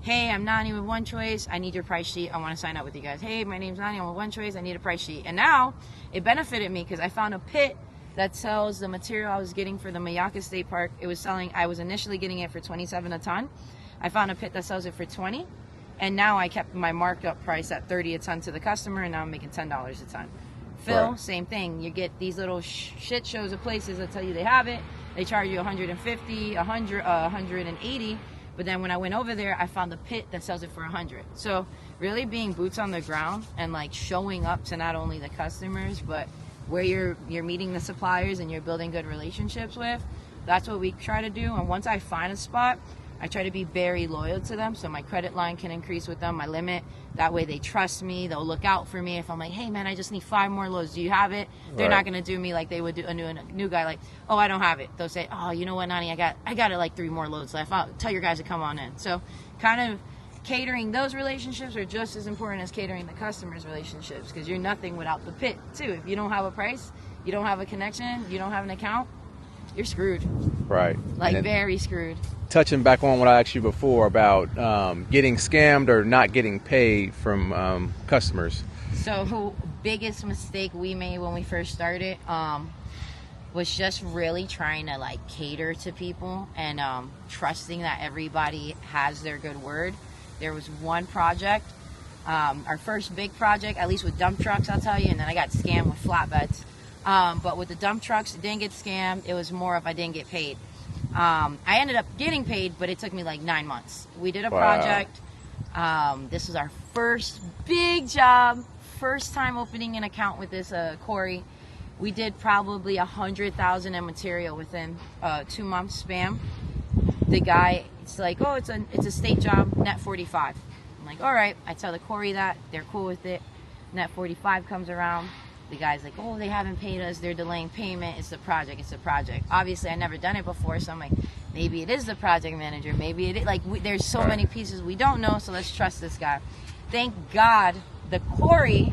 Hey, I'm Nani with One Choice. I need your price sheet. I want to sign up with you guys. Hey, my name's Nani. I'm with One Choice. I need a price sheet. And now it benefited me because I found a pit that sells the material I was getting for the Mayaka State Park. It was selling, I was initially getting it for $27 a ton. I found a pit that sells it for $20. And now I kept my marked up price at $30 a ton to the customer, and now I'm making $10 a ton. Phil, Right. same thing. You get these little shit shows of places that tell you they have it. They charge you $150, $100, $180. But then when I went over there, I found the pit that sells it for $100. So really being boots on the ground and like showing up to not only the customers, but where you're meeting the suppliers and you're building good relationships with. That's what we try to do. And once I find a spot, I try to be very loyal to them so my credit line can increase with them, my limit. That way they trust me. They'll look out for me. If I'm like, hey, man, I just need 5 more loads. Do you have it? They're Right. not going to do me like they would do a new guy. Like, oh, I don't have it. They'll say, oh, you know what, Nani, I got it like 3 more loads left. I'll tell your guys to come on in. So kind of catering those relationships are just as important as catering the customers' relationships because you're nothing without the pit, too. If you don't have a price, you don't have a connection, you don't have an account, you're screwed. Right. Like, And then very screwed. touching back on what I asked you before about getting scammed or not getting paid from customers. So, biggest mistake we made when we first started was just really trying to like cater to people and trusting that everybody has their good word. There was one project, our first big project, at least with dump trucks, I'll tell you, and then I got scammed with flatbeds. But with the dump trucks, it didn't get scammed. It was more of I didn't get paid. I ended up getting paid, but it took me like 9 months. We did a project. This was our first big job, first time opening an account with this quarry. We did probably 100,000 in material within 2 months span. The guy, it's like, oh, it's a state job, net 45. I'm like, all right. I tell the quarry that, they're cool with it. Net 45 comes around. The guy's like, oh, they haven't paid us. They're delaying payment. It's a project. Obviously, I never done it before. So I'm like, Maybe it is the project manager. Maybe it is, like, there's so many pieces we don't know, so let's trust this guy. Thank God the Corey,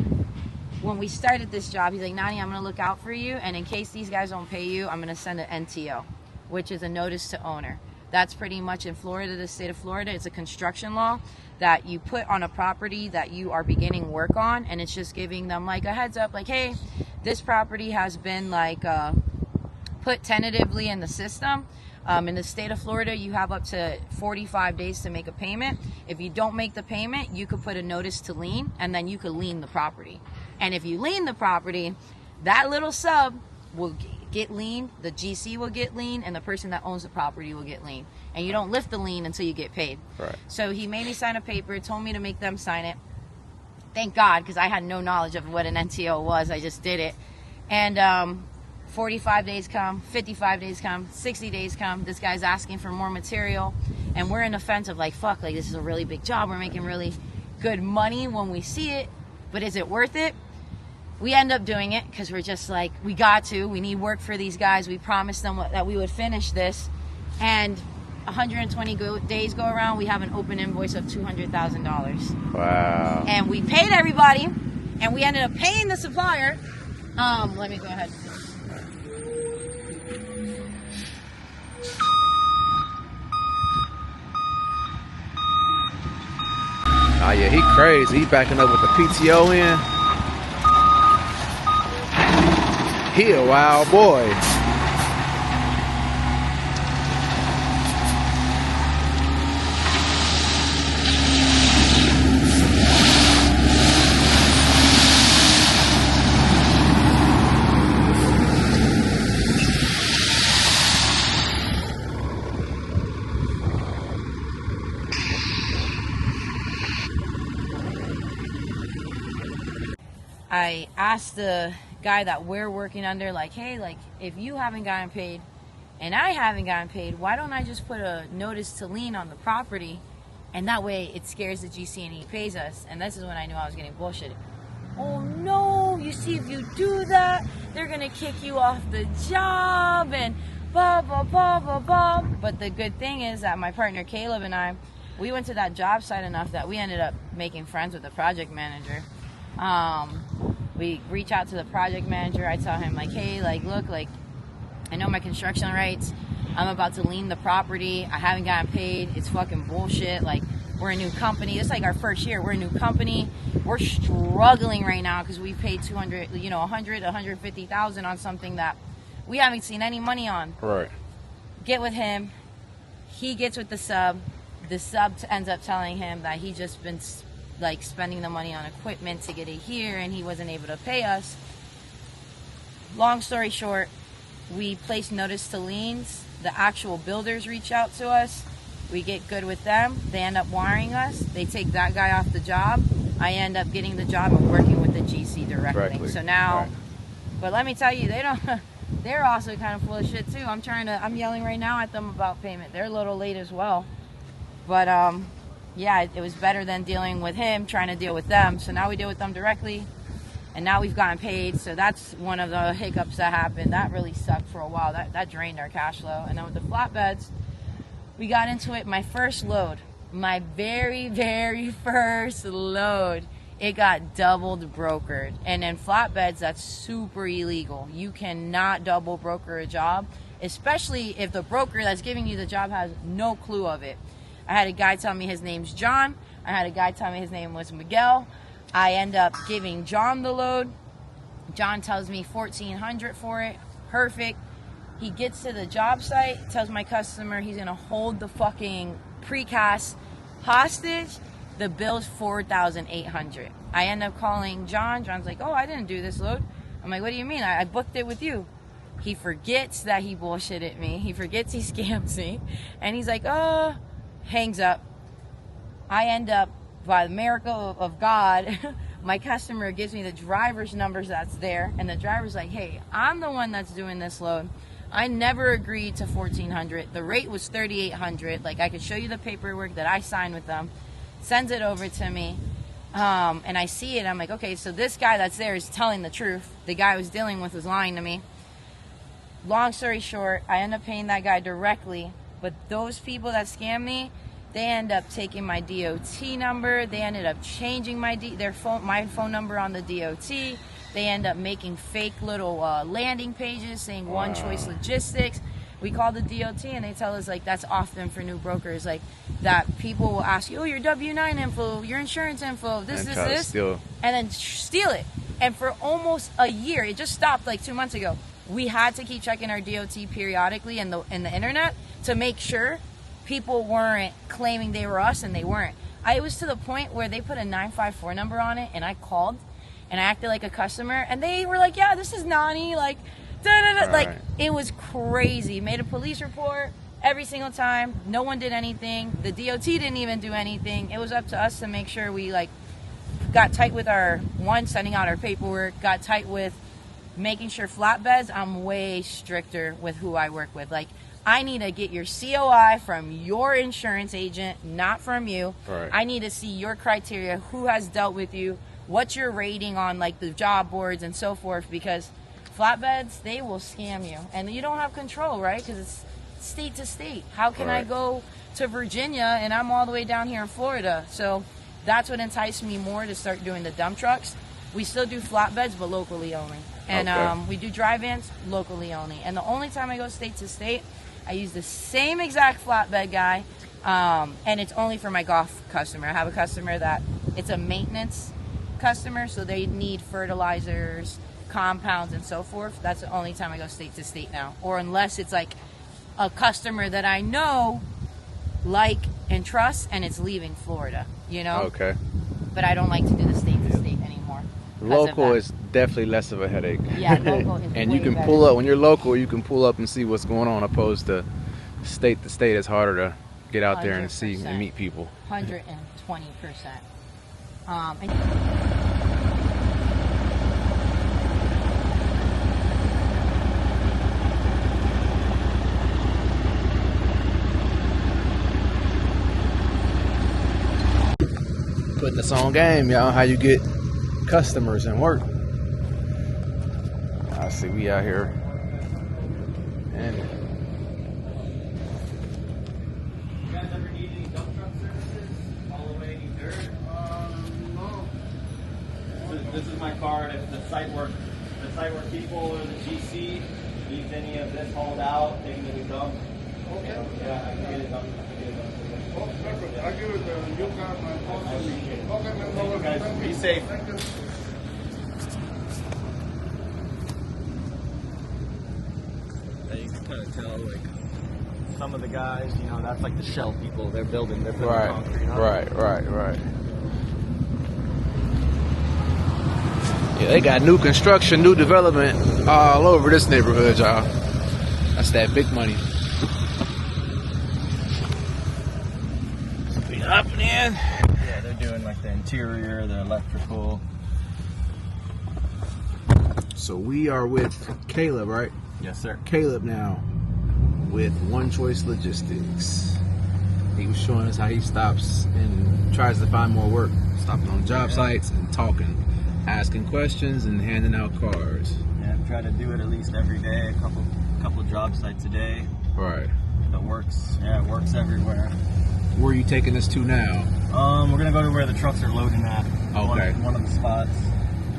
when we started this job, he's like, Nani, I'm going to look out for you, and in case these guys don't pay you, I'm going to send an NTO, which is a notice to owner. That's pretty much in Florida, the state of Florida. It's a construction law that you put on a property that you are beginning work on, and it's just giving them like a heads up, like, hey, this property has been like put tentatively in the system. In the state of Florida, you have up to 45 days to make a payment. If you don't make the payment, you could put a notice to lien, and then you could lien the property. And if you lien the property, that little sub will get lien, the GC will get lien, and the person that owns the property will get lien. And you don't lift the lien until you get paid. Right. So he made me sign a paper, told me to make them sign it. Thank God, because I had no knowledge of what an NTO was. I just did it. And 45 days come, 55 days come, 60 days come. This guy's asking for more material. And we're in the fence of like, fuck, like this is a really big job. We're making really good money when we see it. But is it worth it? We end up doing it because we're just like, we got to. We need work for these guys. We promised them that we would finish this. And 120 days go around, we have an open invoice of $200,000. Wow. And we paid everybody, and we ended up paying the supplier. Let me go ahead. Oh yeah, he crazy. He backing up with the PTO in. He a wild boy. I asked the guy that we're working under, like, hey, like, if you haven't gotten paid and I haven't gotten paid, why don't I just put a notice to lien on the property, and that way it scares the GC and he pays us. And this is when I knew I was getting bullshitted. Oh no, you see, if you do that, they're gonna kick you off the job and blah blah blah blah blah. But the good thing is that my partner Caleb and I, we went to that job site enough that we ended up making friends with the project manager. We reach out to the project manager. I tell him, like, hey, like, look, like, I know my construction rights. I'm about to lien the property. I haven't gotten paid. It's fucking bullshit. Like, we're a new company. It's like our first year. We're a new company. We're struggling right now because we paid 200, you know, 100, 150,000 on something that we haven't seen any money on. Right. Get with him. He gets with the sub. The sub ends up telling him that he just been like spending the money on equipment to get it here, and he wasn't able to pay us. Long story short, we place notice to liens. The actual builders reach out to us. We get good with them. They end up wiring us. They take that guy off the job. I end up getting the job and working with the GC directly. So now, but let me tell you, they're also kind of full of shit too. I'm yelling right now at them about payment. They're a little late as well. But yeah, it was better than dealing with him, trying to deal with them. So now we deal with them directly, and now we've gotten paid. So that's one of the hiccups that happened. That really sucked for a while. That drained our cash flow. And then with the flatbeds, we got into it. My first load, my very, very first load, it got doubled brokered. And in flatbeds, that's super illegal. You cannot double broker a job, especially if the broker that's giving you the job has no clue of it. I had a guy tell me his name's John. I had a guy tell me his name was Miguel. I end up giving John the load. John tells me $1,400 for it. Perfect. He gets to the job site, tells my customer he's gonna hold the fucking precast hostage. The bill's $4,800. I end up calling John. John's like, oh, I didn't do this load. I'm like, what do you mean? I booked it with you. He forgets that he bullshitted me. He forgets he scams me. And he's like, oh, hangs up. I end up, by the miracle of God, my customer gives me the driver's numbers that's there, and the driver's like, hey, I'm the one that's doing this load. I never agreed to $1,400. The rate was $3,800. Like, I could show you the paperwork that I signed with them. Sends it over to me, and I see it. I'm like, okay, so this guy that's there is telling the truth. The guy I was dealing with was lying to me. Long story short, I end up paying that guy directly. But those people that scam me, they end up taking my DOT number. They ended up changing my phone number on the DOT. They end up making fake little landing pages saying One Choice Logistics. We call the DOT and they tell us like that's often for new brokers, like that people will ask you, oh, your W-9 info, your insurance info, this, and then steal it. And for almost a year, it just stopped like 2 months ago. We had to keep checking our DOT periodically in the internet to make sure people weren't claiming they were us, and they weren't. It was to the point where they put a 954 number on it, and I called and I acted like a customer, and they were like, yeah, this is Nani, like, da-da-da. Like, it was crazy. Made a police report every single time. No one did anything. The DOT didn't even do anything. It was up to us to make sure we, like, got tight with our, sending out our paperwork, got tight with making sure flatbeds. I'm way stricter with who I work with. Like, I need to get your COI from your insurance agent, not from you. Right. I need to see your criteria, who has dealt with you, what's your rating on, like, the job boards and so forth, because flatbeds, they will scam you. And you don't have control, right? Because it's state to state. How can I go to Virginia and I'm all the way down here in Florida? So that's what enticed me more to start doing the dump trucks. We still do flatbeds, but locally only. And we do dry vans locally only. And the only time I go state to state, I use the same exact flatbed guy, and it's only for my golf customer. I have a customer that it's a maintenance customer, so they need fertilizers, compounds, and so forth. That's the only time I go state to state now. Or unless it's like a customer that I know, like, and trust, and it's leaving Florida, you know? Okay. But I don't like to do the state to state anymore. Local is definitely less of a headache. Yeah, local is and way you can better. pull up, when you're local, you can pull up and see what's going on, opposed to state to state. It's harder to get out there and see and meet people. 120%. Putting this on game, y'all, how you get customers and work. I see we out here. And you guys ever need any dump truck services? Haul away any dirt? No. This is my card. If the site work people or the GC needs any of this hauled out, taken to the dump. Okay. Yeah, I can get it done. Oh, perfect. I'll give it to you guys, my phone. I appreciate it. Okay, man. Thank you guys. Be safe. Thank you. You can kind of tell, like, some of the guys, you know, that's like the shell people. They're putting concrete on. Right. Yeah, they got new construction, new development all over this neighborhood, y'all. That's that big money. We hopping in. Yeah, they're doing like the interior, the electrical. So we are with Caleb, right? Yes, sir. Caleb now with One Choice Logistics. He was showing us how he stops and tries to find more work, stopping on job sites and talking, asking questions and handing out cars. Yeah, I try to do it at least every day, a couple job sites a day. Right. It works everywhere. Where are you taking us to now? We're gonna go to where the trucks are loading at. Okay. One of the spots.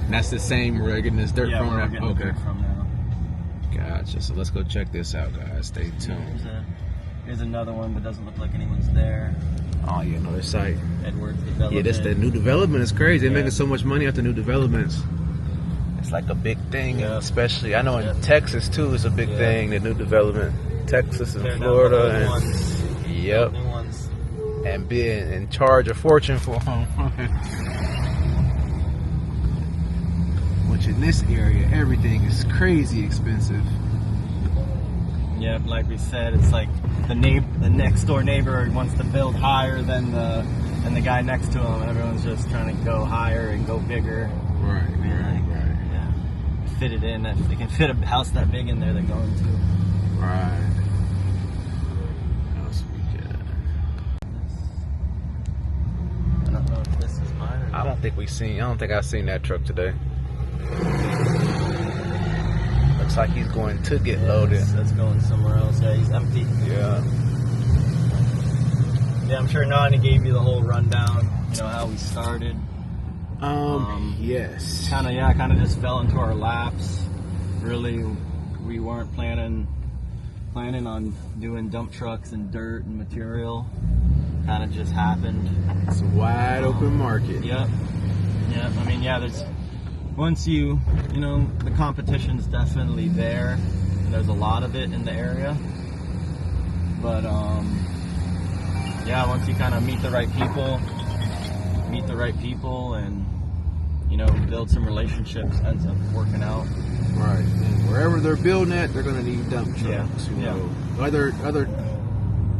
And that's the same where they're getting this dirt from? Where we're getting the dirt from now. Gotcha. So let's go check this out, guys. Stay tuned. Here's another one, but doesn't look like anyone's there. Oh yeah, another site. Edwards Development. Yeah, that's the new development. It's crazy. They're making so much money off the new developments. It's like a big thing, especially I know in Texas too. It's a big thing. The new development, Texas and Florida, and New ones. and being in charge of fortune for them. Which in this area, everything is crazy expensive. Yeah, like we said, it's like the next door neighbor wants to build higher than the guy next to him. Everyone's just trying to go higher and go bigger. Right. Yeah. Fit it in. If they can fit a house that big in there, they're going to. Right. What else we got? I don't know if this is mine or not. I don't think I've seen that truck today. Looks like he's going to get loaded. That's going somewhere else. Yeah, he's empty. Yeah. Yeah, I'm sure Nani gave you the whole rundown, you know, how we started. Yes. Kind of just fell into our laps. Really, we weren't planning on doing dump trucks and dirt and material. Kind of just happened. It's a wide open market. Yep. I mean, yeah, there's, once you know, the competition's definitely there. And there's a lot of it in the area. But, yeah, once you kind of meet the right people and, you know, build some relationships, ends up working out. Right. And wherever they're building at, they're going to need dump trucks. Yeah. You know. Other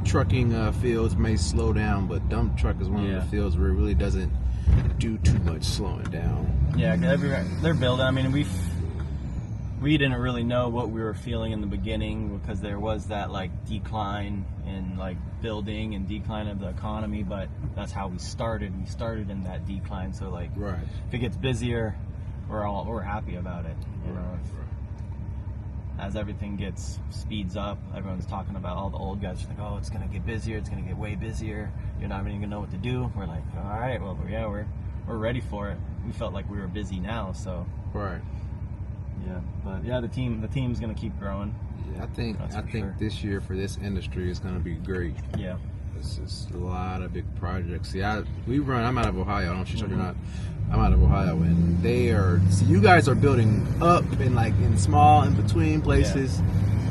trucking fields may slow down, but dump truck is one of the fields where it really doesn't do too much slowing down. Yeah, they're building. I mean, we didn't really know what we were feeling in the beginning because there was that like decline in like building and decline of the economy, but that's how we started. We started in that decline, so like if it gets busier, we're happy about it. You know, as everything speeds up, everyone's talking about, all the old guys are like, oh, it's gonna get busier, it's gonna get way busier. You're not even gonna know what to do. We're like, all right, well, yeah, we're ready for it. We felt like we were busy now, so yeah, but yeah, the team's gonna keep growing. Yeah, I think this year for this industry is gonna be great. Yeah, it's just a lot of big projects. See, I'm out of Ohio. I don't you're not. I'm out of Ohio, and you guys are building up in like in small in between places,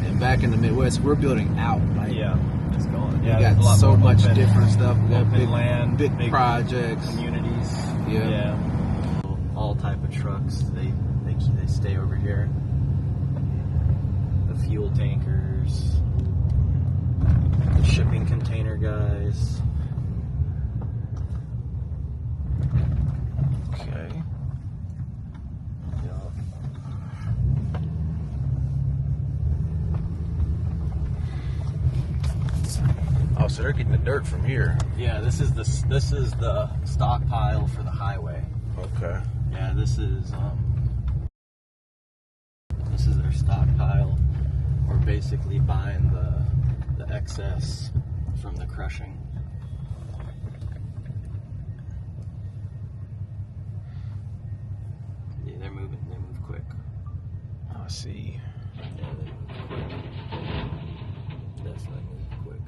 and back in the Midwest we're building out. Like, it's going. Yeah, we got so much different stuff. We got big land, big projects, communities. Yeah. All type of trucks. They stay over here. The fuel tankers, the shipping container guys. Okay. Oh, so they're getting the dirt from here. Yeah, this is the stockpile for the highway. Okay. Yeah, this is their stockpile. We're basically buying the excess from the crushing. Yeah, they move quick. I see. Yeah, they move quick. Definitely move quick.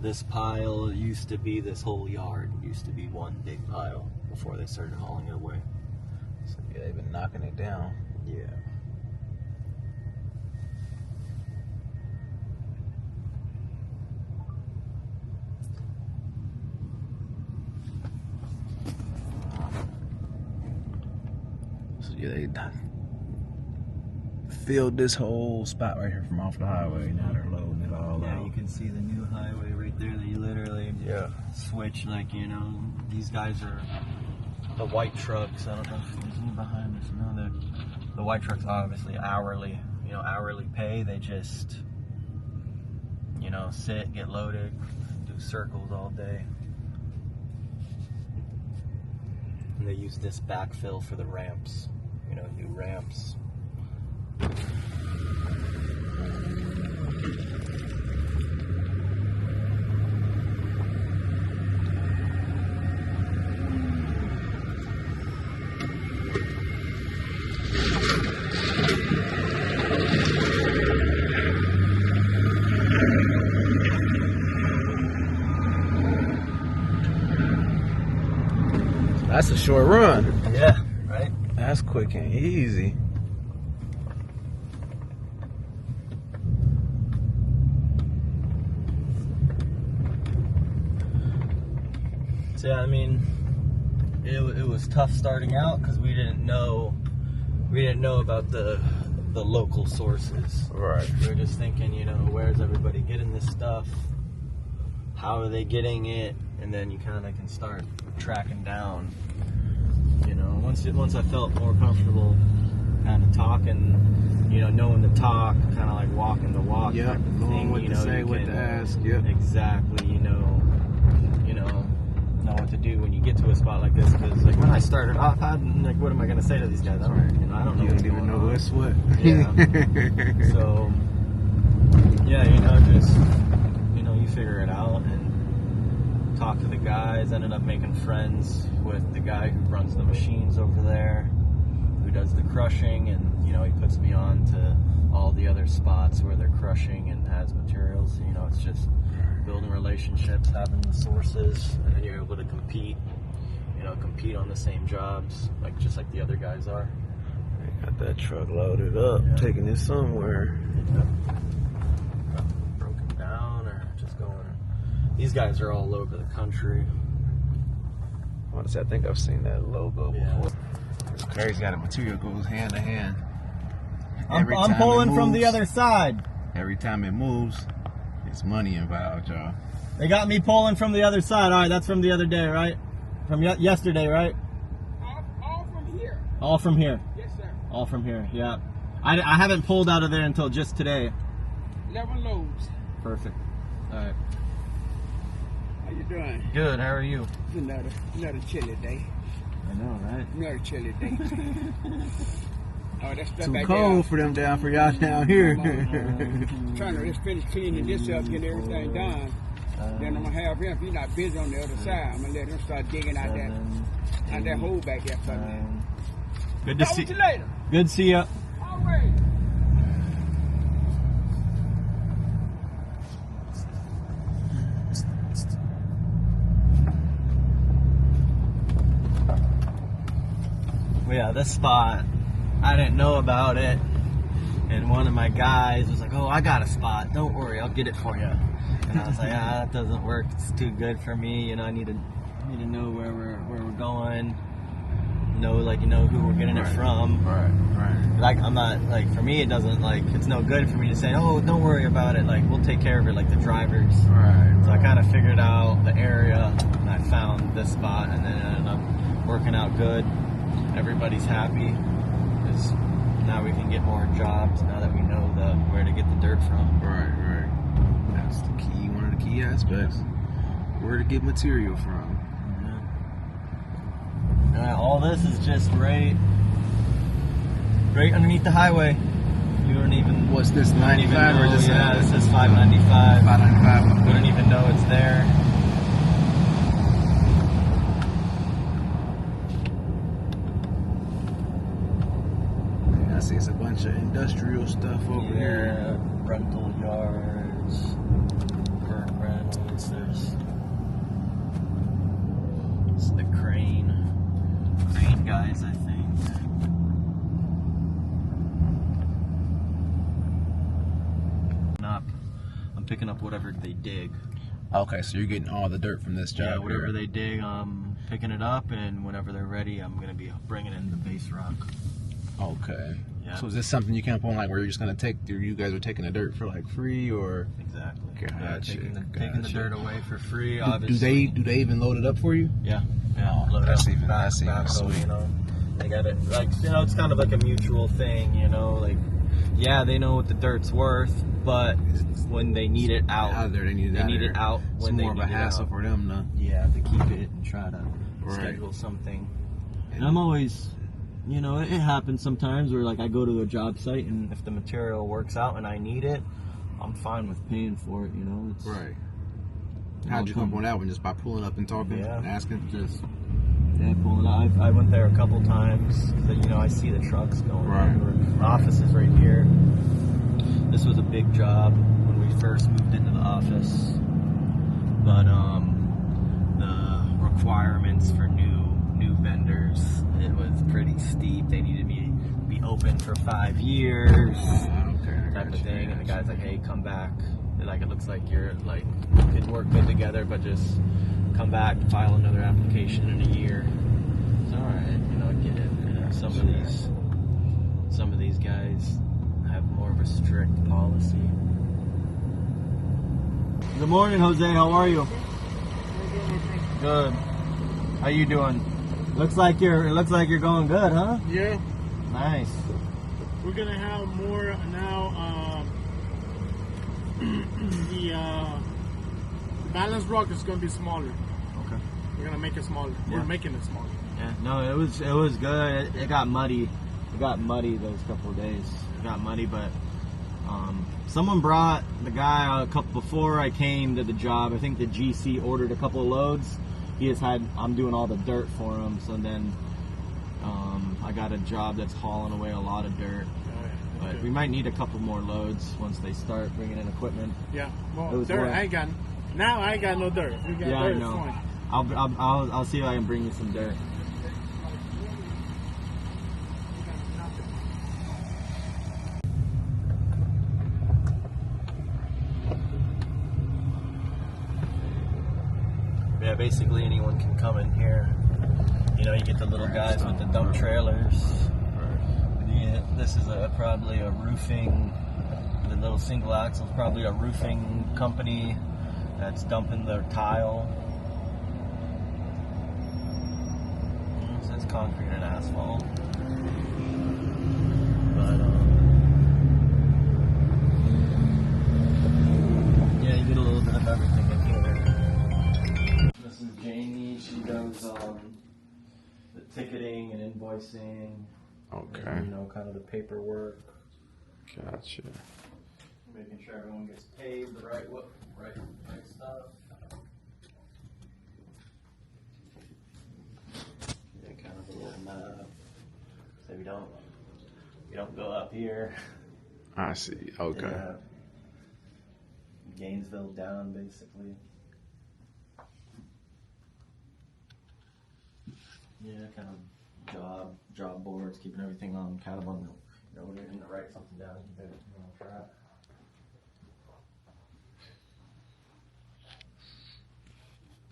This pile used to be, this whole yard used to be one big pile before they started hauling it away. So yeah, they've been knocking it down. Yeah. So yeah, they filled this whole spot right here from off the highway. Now they're loading it all out. Yeah, you can see the new highway right there that you literally switch, like, you know, these guys are the white trucks. I don't know if there's any behind us. No, the white trucks obviously hourly pay. They just, you know, sit, get loaded, do circles all day. And they use this backfill for the ramps, you know, new ramps. That's a short run. Yeah, right? That's quick and easy. So yeah, I mean, it was tough starting out because we didn't know about the local sources. Right. We were just thinking, you know, where's everybody getting this stuff? How are they getting it? And then you kind of can start tracking down. You know, once I felt more comfortable, kind of talking, you know, knowing the talk, kind of like walking the walk. Yeah, knowing what to say, what to ask. Yep. Exactly. You know what to do when you get to a spot like this. Because like when I started off, like, what am I gonna say to these guys? I don't know. You don't even know what's what. Yeah. So yeah, just figure it out and talk to the guys. Ended up making friends with the guy who runs the machines over there, who does the crushing, and you know, he puts me on to all the other spots where they're crushing and has materials. You know, it's just building relationships, having the sources, and then you're able to compete. You know, compete on the same jobs, like just like the other guys are. Got that truck loaded up, taking it somewhere. Broken down or just going. These guys are all over the country. Honestly, I think I've seen that logo before. It's crazy how the material goes hand to hand. I'm pulling from the other side. Every time it moves, it's money involved, y'all. They got me pulling from the other side. All right, that's from the other day, right? From yesterday, right? All from here. All from here. Yes, sir. All from here, yeah. I haven't pulled out of there until just today. 11 loads. Perfect. All right. How you doing? Good, how are you? Another chilly day. I know, right? Another chilly day. Oh, that's Too back cold for them down for y'all down here. Trying to just finish cleaning this up, get everything done. Then I'm gonna have him. If he's not busy on the other side, I'm gonna let him start digging out that hole back there for me. Good to Talk see to you later. Good to see you. Always. Well, yeah, this spot, I didn't know about it, and one of my guys was like, "Oh, I got a spot. Don't worry, I'll get it for you." And I was like, that doesn't work. It's too good for me. You know, I need to know where we're going. Know who we're getting it from. Right. Like, I'm not, like, for me, it doesn't, like, it's no good for me to say, "Oh, don't worry about it. Like, we'll take care of it," like the drivers. Right. So I kind of figured out the area, and I found this spot, and then it ended up working out good. Everybody's happy because now we can get more jobs now that we know where to get the dirt from. Right. That's the key, one of the key aspects. Where to get material from. Yeah, all this is just right underneath the highway. You don't even. What's this, 95 or this? Yeah, this is 595. 595. We don't even know it's there. I see it's a bunch of industrial stuff over here. Rental yards, current rentals. There's the crane guys, I think. I'm picking up whatever they dig. Okay, so you're getting all the dirt from this job. Yeah, whatever here. they dig, I'm picking it up, and whenever they're ready, I'm gonna be bringing in the base rock. Okay. Yeah. So is this something you can up on, like, where you're just gonna take? You guys are taking the dirt for like free, or? Exactly. Gotcha. Taking the dirt away for free. Obviously. Do they even load it up for you? Yeah. Oh, that's even sweet. You know, they got it. Like, you know, it's kind of like a mutual thing. You know, like, yeah, they know what the dirt's worth, but when they need it out there, they need it out. When it's they more of a hassle for them, though. Yeah, to keep it and try to schedule something. And I'm always, you know, it happens sometimes where, like, I go to a job site, and if the material works out and I need it, I'm fine with paying for it. You know, it's right. How'd you come up on that one? Just by pulling up and talking, and asking? Pulling up. I went there a couple times. So, you know, I see the trucks going. Right. The office is right here. This was a big job when we first moved into the office, but the requirements for new vendors, it was pretty steep. They needed me to be open for 5 years, type of thing. And the guy's like, "Hey, come back. Like, it looks like you're like could work good together, but just come back, file another application in a year." It's all right, you know, I get it. You know, some of these guys have more of a strict policy. Good morning, Jose. How are you? Good. How you doing? Looks like you're going good, huh? Yeah. Nice. We're gonna have more now. The balance rock is gonna be smaller. Okay. We're gonna make it smaller. Yeah. We're making it smaller. Yeah. No, it was good. It got muddy. It got muddy those couple of days. It got muddy, but Someone brought the guy a couple before I came to the job. I think the GC ordered a couple of loads. I'm doing all the dirt for him. So then I got a job that's hauling away a lot of dirt. But we might need a couple more loads once they start bringing in equipment. Yeah, well, dirt, I ain't got no dirt. We got yeah, dirt. I know. I'll see if I can bring you some dirt. Yeah, basically anyone can come in here. You know, you get the little guys with the dump trailers. This is probably a roofing, the little single axle is probably a roofing company that's dumping their tile. It says concrete and asphalt. But, yeah, you get a little bit of everything in here. This is Jamie, she does the ticketing and invoicing. Okay. And, you know, kind of the paperwork. Gotcha. Making sure everyone gets paid the right stuff. Yeah, kind of a little map. So we don't go up here. I see. Okay. Yeah. Gainesville down, basically. Yeah, kind of job boards, keeping everything on kind of on the, you know, when you're going to write something down, keep everything on track.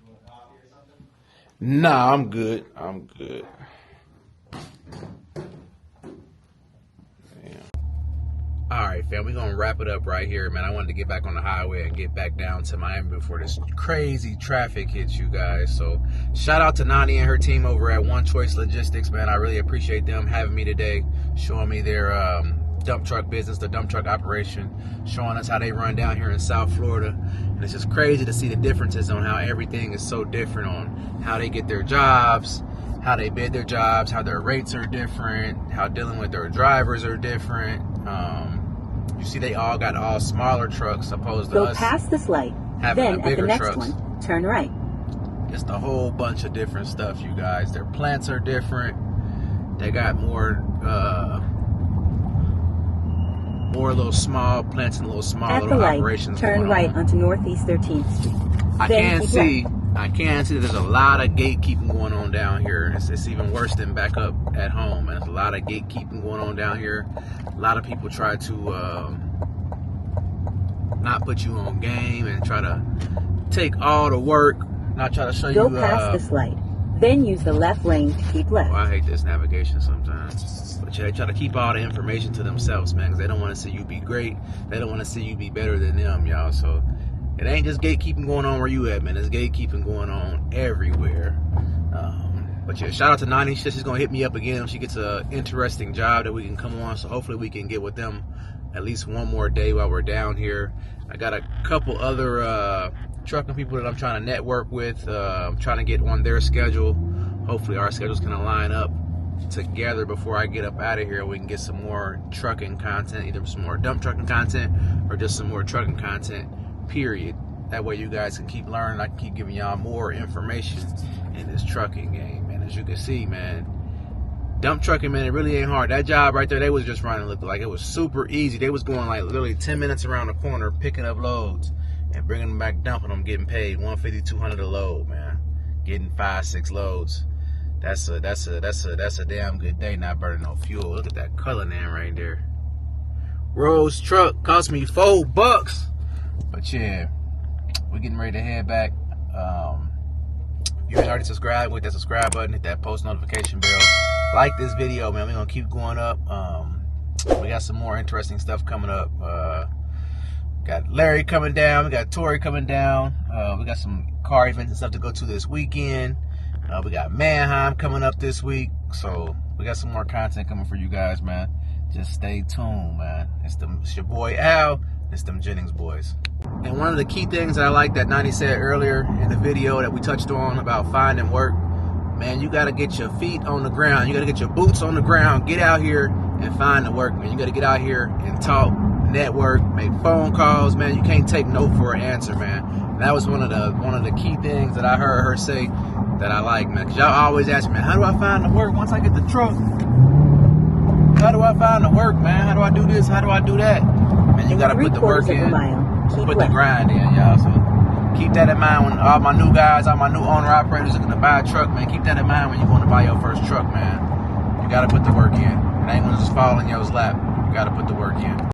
You want a coffee or something? Nah, I'm good. I'm good. Alright, fam, we're going to wrap it up right here, man. I wanted to get back on the highway and get back down to Miami before this crazy traffic hits you guys. So, shout out to Nani and her team over at One Choice Logistics, man. I really appreciate them having me today, showing me their dump truck business, the dump truck operation, showing us how they run down here in South Florida. And it's just crazy to see the differences on how everything is so different on how they get their jobs, how they bid their jobs, how their rates are different, how dealing with their drivers are different. You see, they all got smaller trucks opposed to Go us past this light. having Then a at bigger the next trucks. one, turn right. Just a whole bunch of different stuff, you guys. Their plants are different. They got more of those small plants and little small At the little light, operations turn going right on. onto Northeast 13th Street. I Then can keep see left. that there's a lot of gatekeeping going on down here. It's even worse than back up at home. And there's a lot of gatekeeping going on down here. A lot of people try to not put you on game and try to take all the work, not try to show Go you. past this light. Then use the left lane to keep left. Well, I hate this navigation sometimes. But yeah, they try to keep all the information to themselves, man, because they don't want to see you be great. They don't want to see you be better than them, y'all. So it ain't just gatekeeping going on where you at, man. It's gatekeeping going on everywhere. But yeah, shout out to Nani. She's going to hit me up again when she gets an interesting job that we can come on. So hopefully we can get with them at least one more day while we're down here. I got a couple other trucking people that I'm trying to network with. I'm trying to get on their schedule. Hopefully our schedules can align up together before I get up out of here. We can get some more trucking content, either some more dump trucking content or just some more trucking content, period. That way you guys can keep learning. I can keep giving y'all more information in this trucking game. And as you can see, man, dump trucking, man, it really ain't hard. That job right there, they was just running, looked like it was super easy. They was going like literally 10 minutes around the corner, picking up loads and bringing them back, dumping them, getting paid $150, $200 a load, man. Getting 5-6 loads. That's a damn good day, not burning no fuel. Look at that color name right there. Rose truck cost me $4. But yeah, we're getting ready to head back. If you ain't already subscribed, hit that subscribe button, hit that post notification bell. Like this video, man. We're gonna keep going up. We got some more interesting stuff coming up. Got Larry coming down. We got Tori coming down. We got some car events and stuff to go to this weekend. We got Mannheim coming up this week. So we got some more content coming for you guys, man. Just stay tuned, man. It's your boy Al. It's them Jennings boys. And one of the key things that I like that Nani said earlier in the video that we touched on about finding work, man, you got to get your feet on the ground. You got to get your boots on the ground. Get out here and find the work, man. You got to get out here and talk, network, make phone calls, man. You can't take no for an answer, man. And that was one of the key things that I heard her say that I like, man. Cause y'all always ask me, man, how do I find the work once I get the truck? How do I find the work, man? How do I do this? How do I do that? Man, you gotta put the work in. Put the grind in, y'all. So keep that in mind when all my new guys, all my new owner operators are gonna buy a truck, man. Keep that in mind when you're going to buy your first truck, man. You gotta put the work in. It ain't gonna just fall in your lap. You gotta put the work in.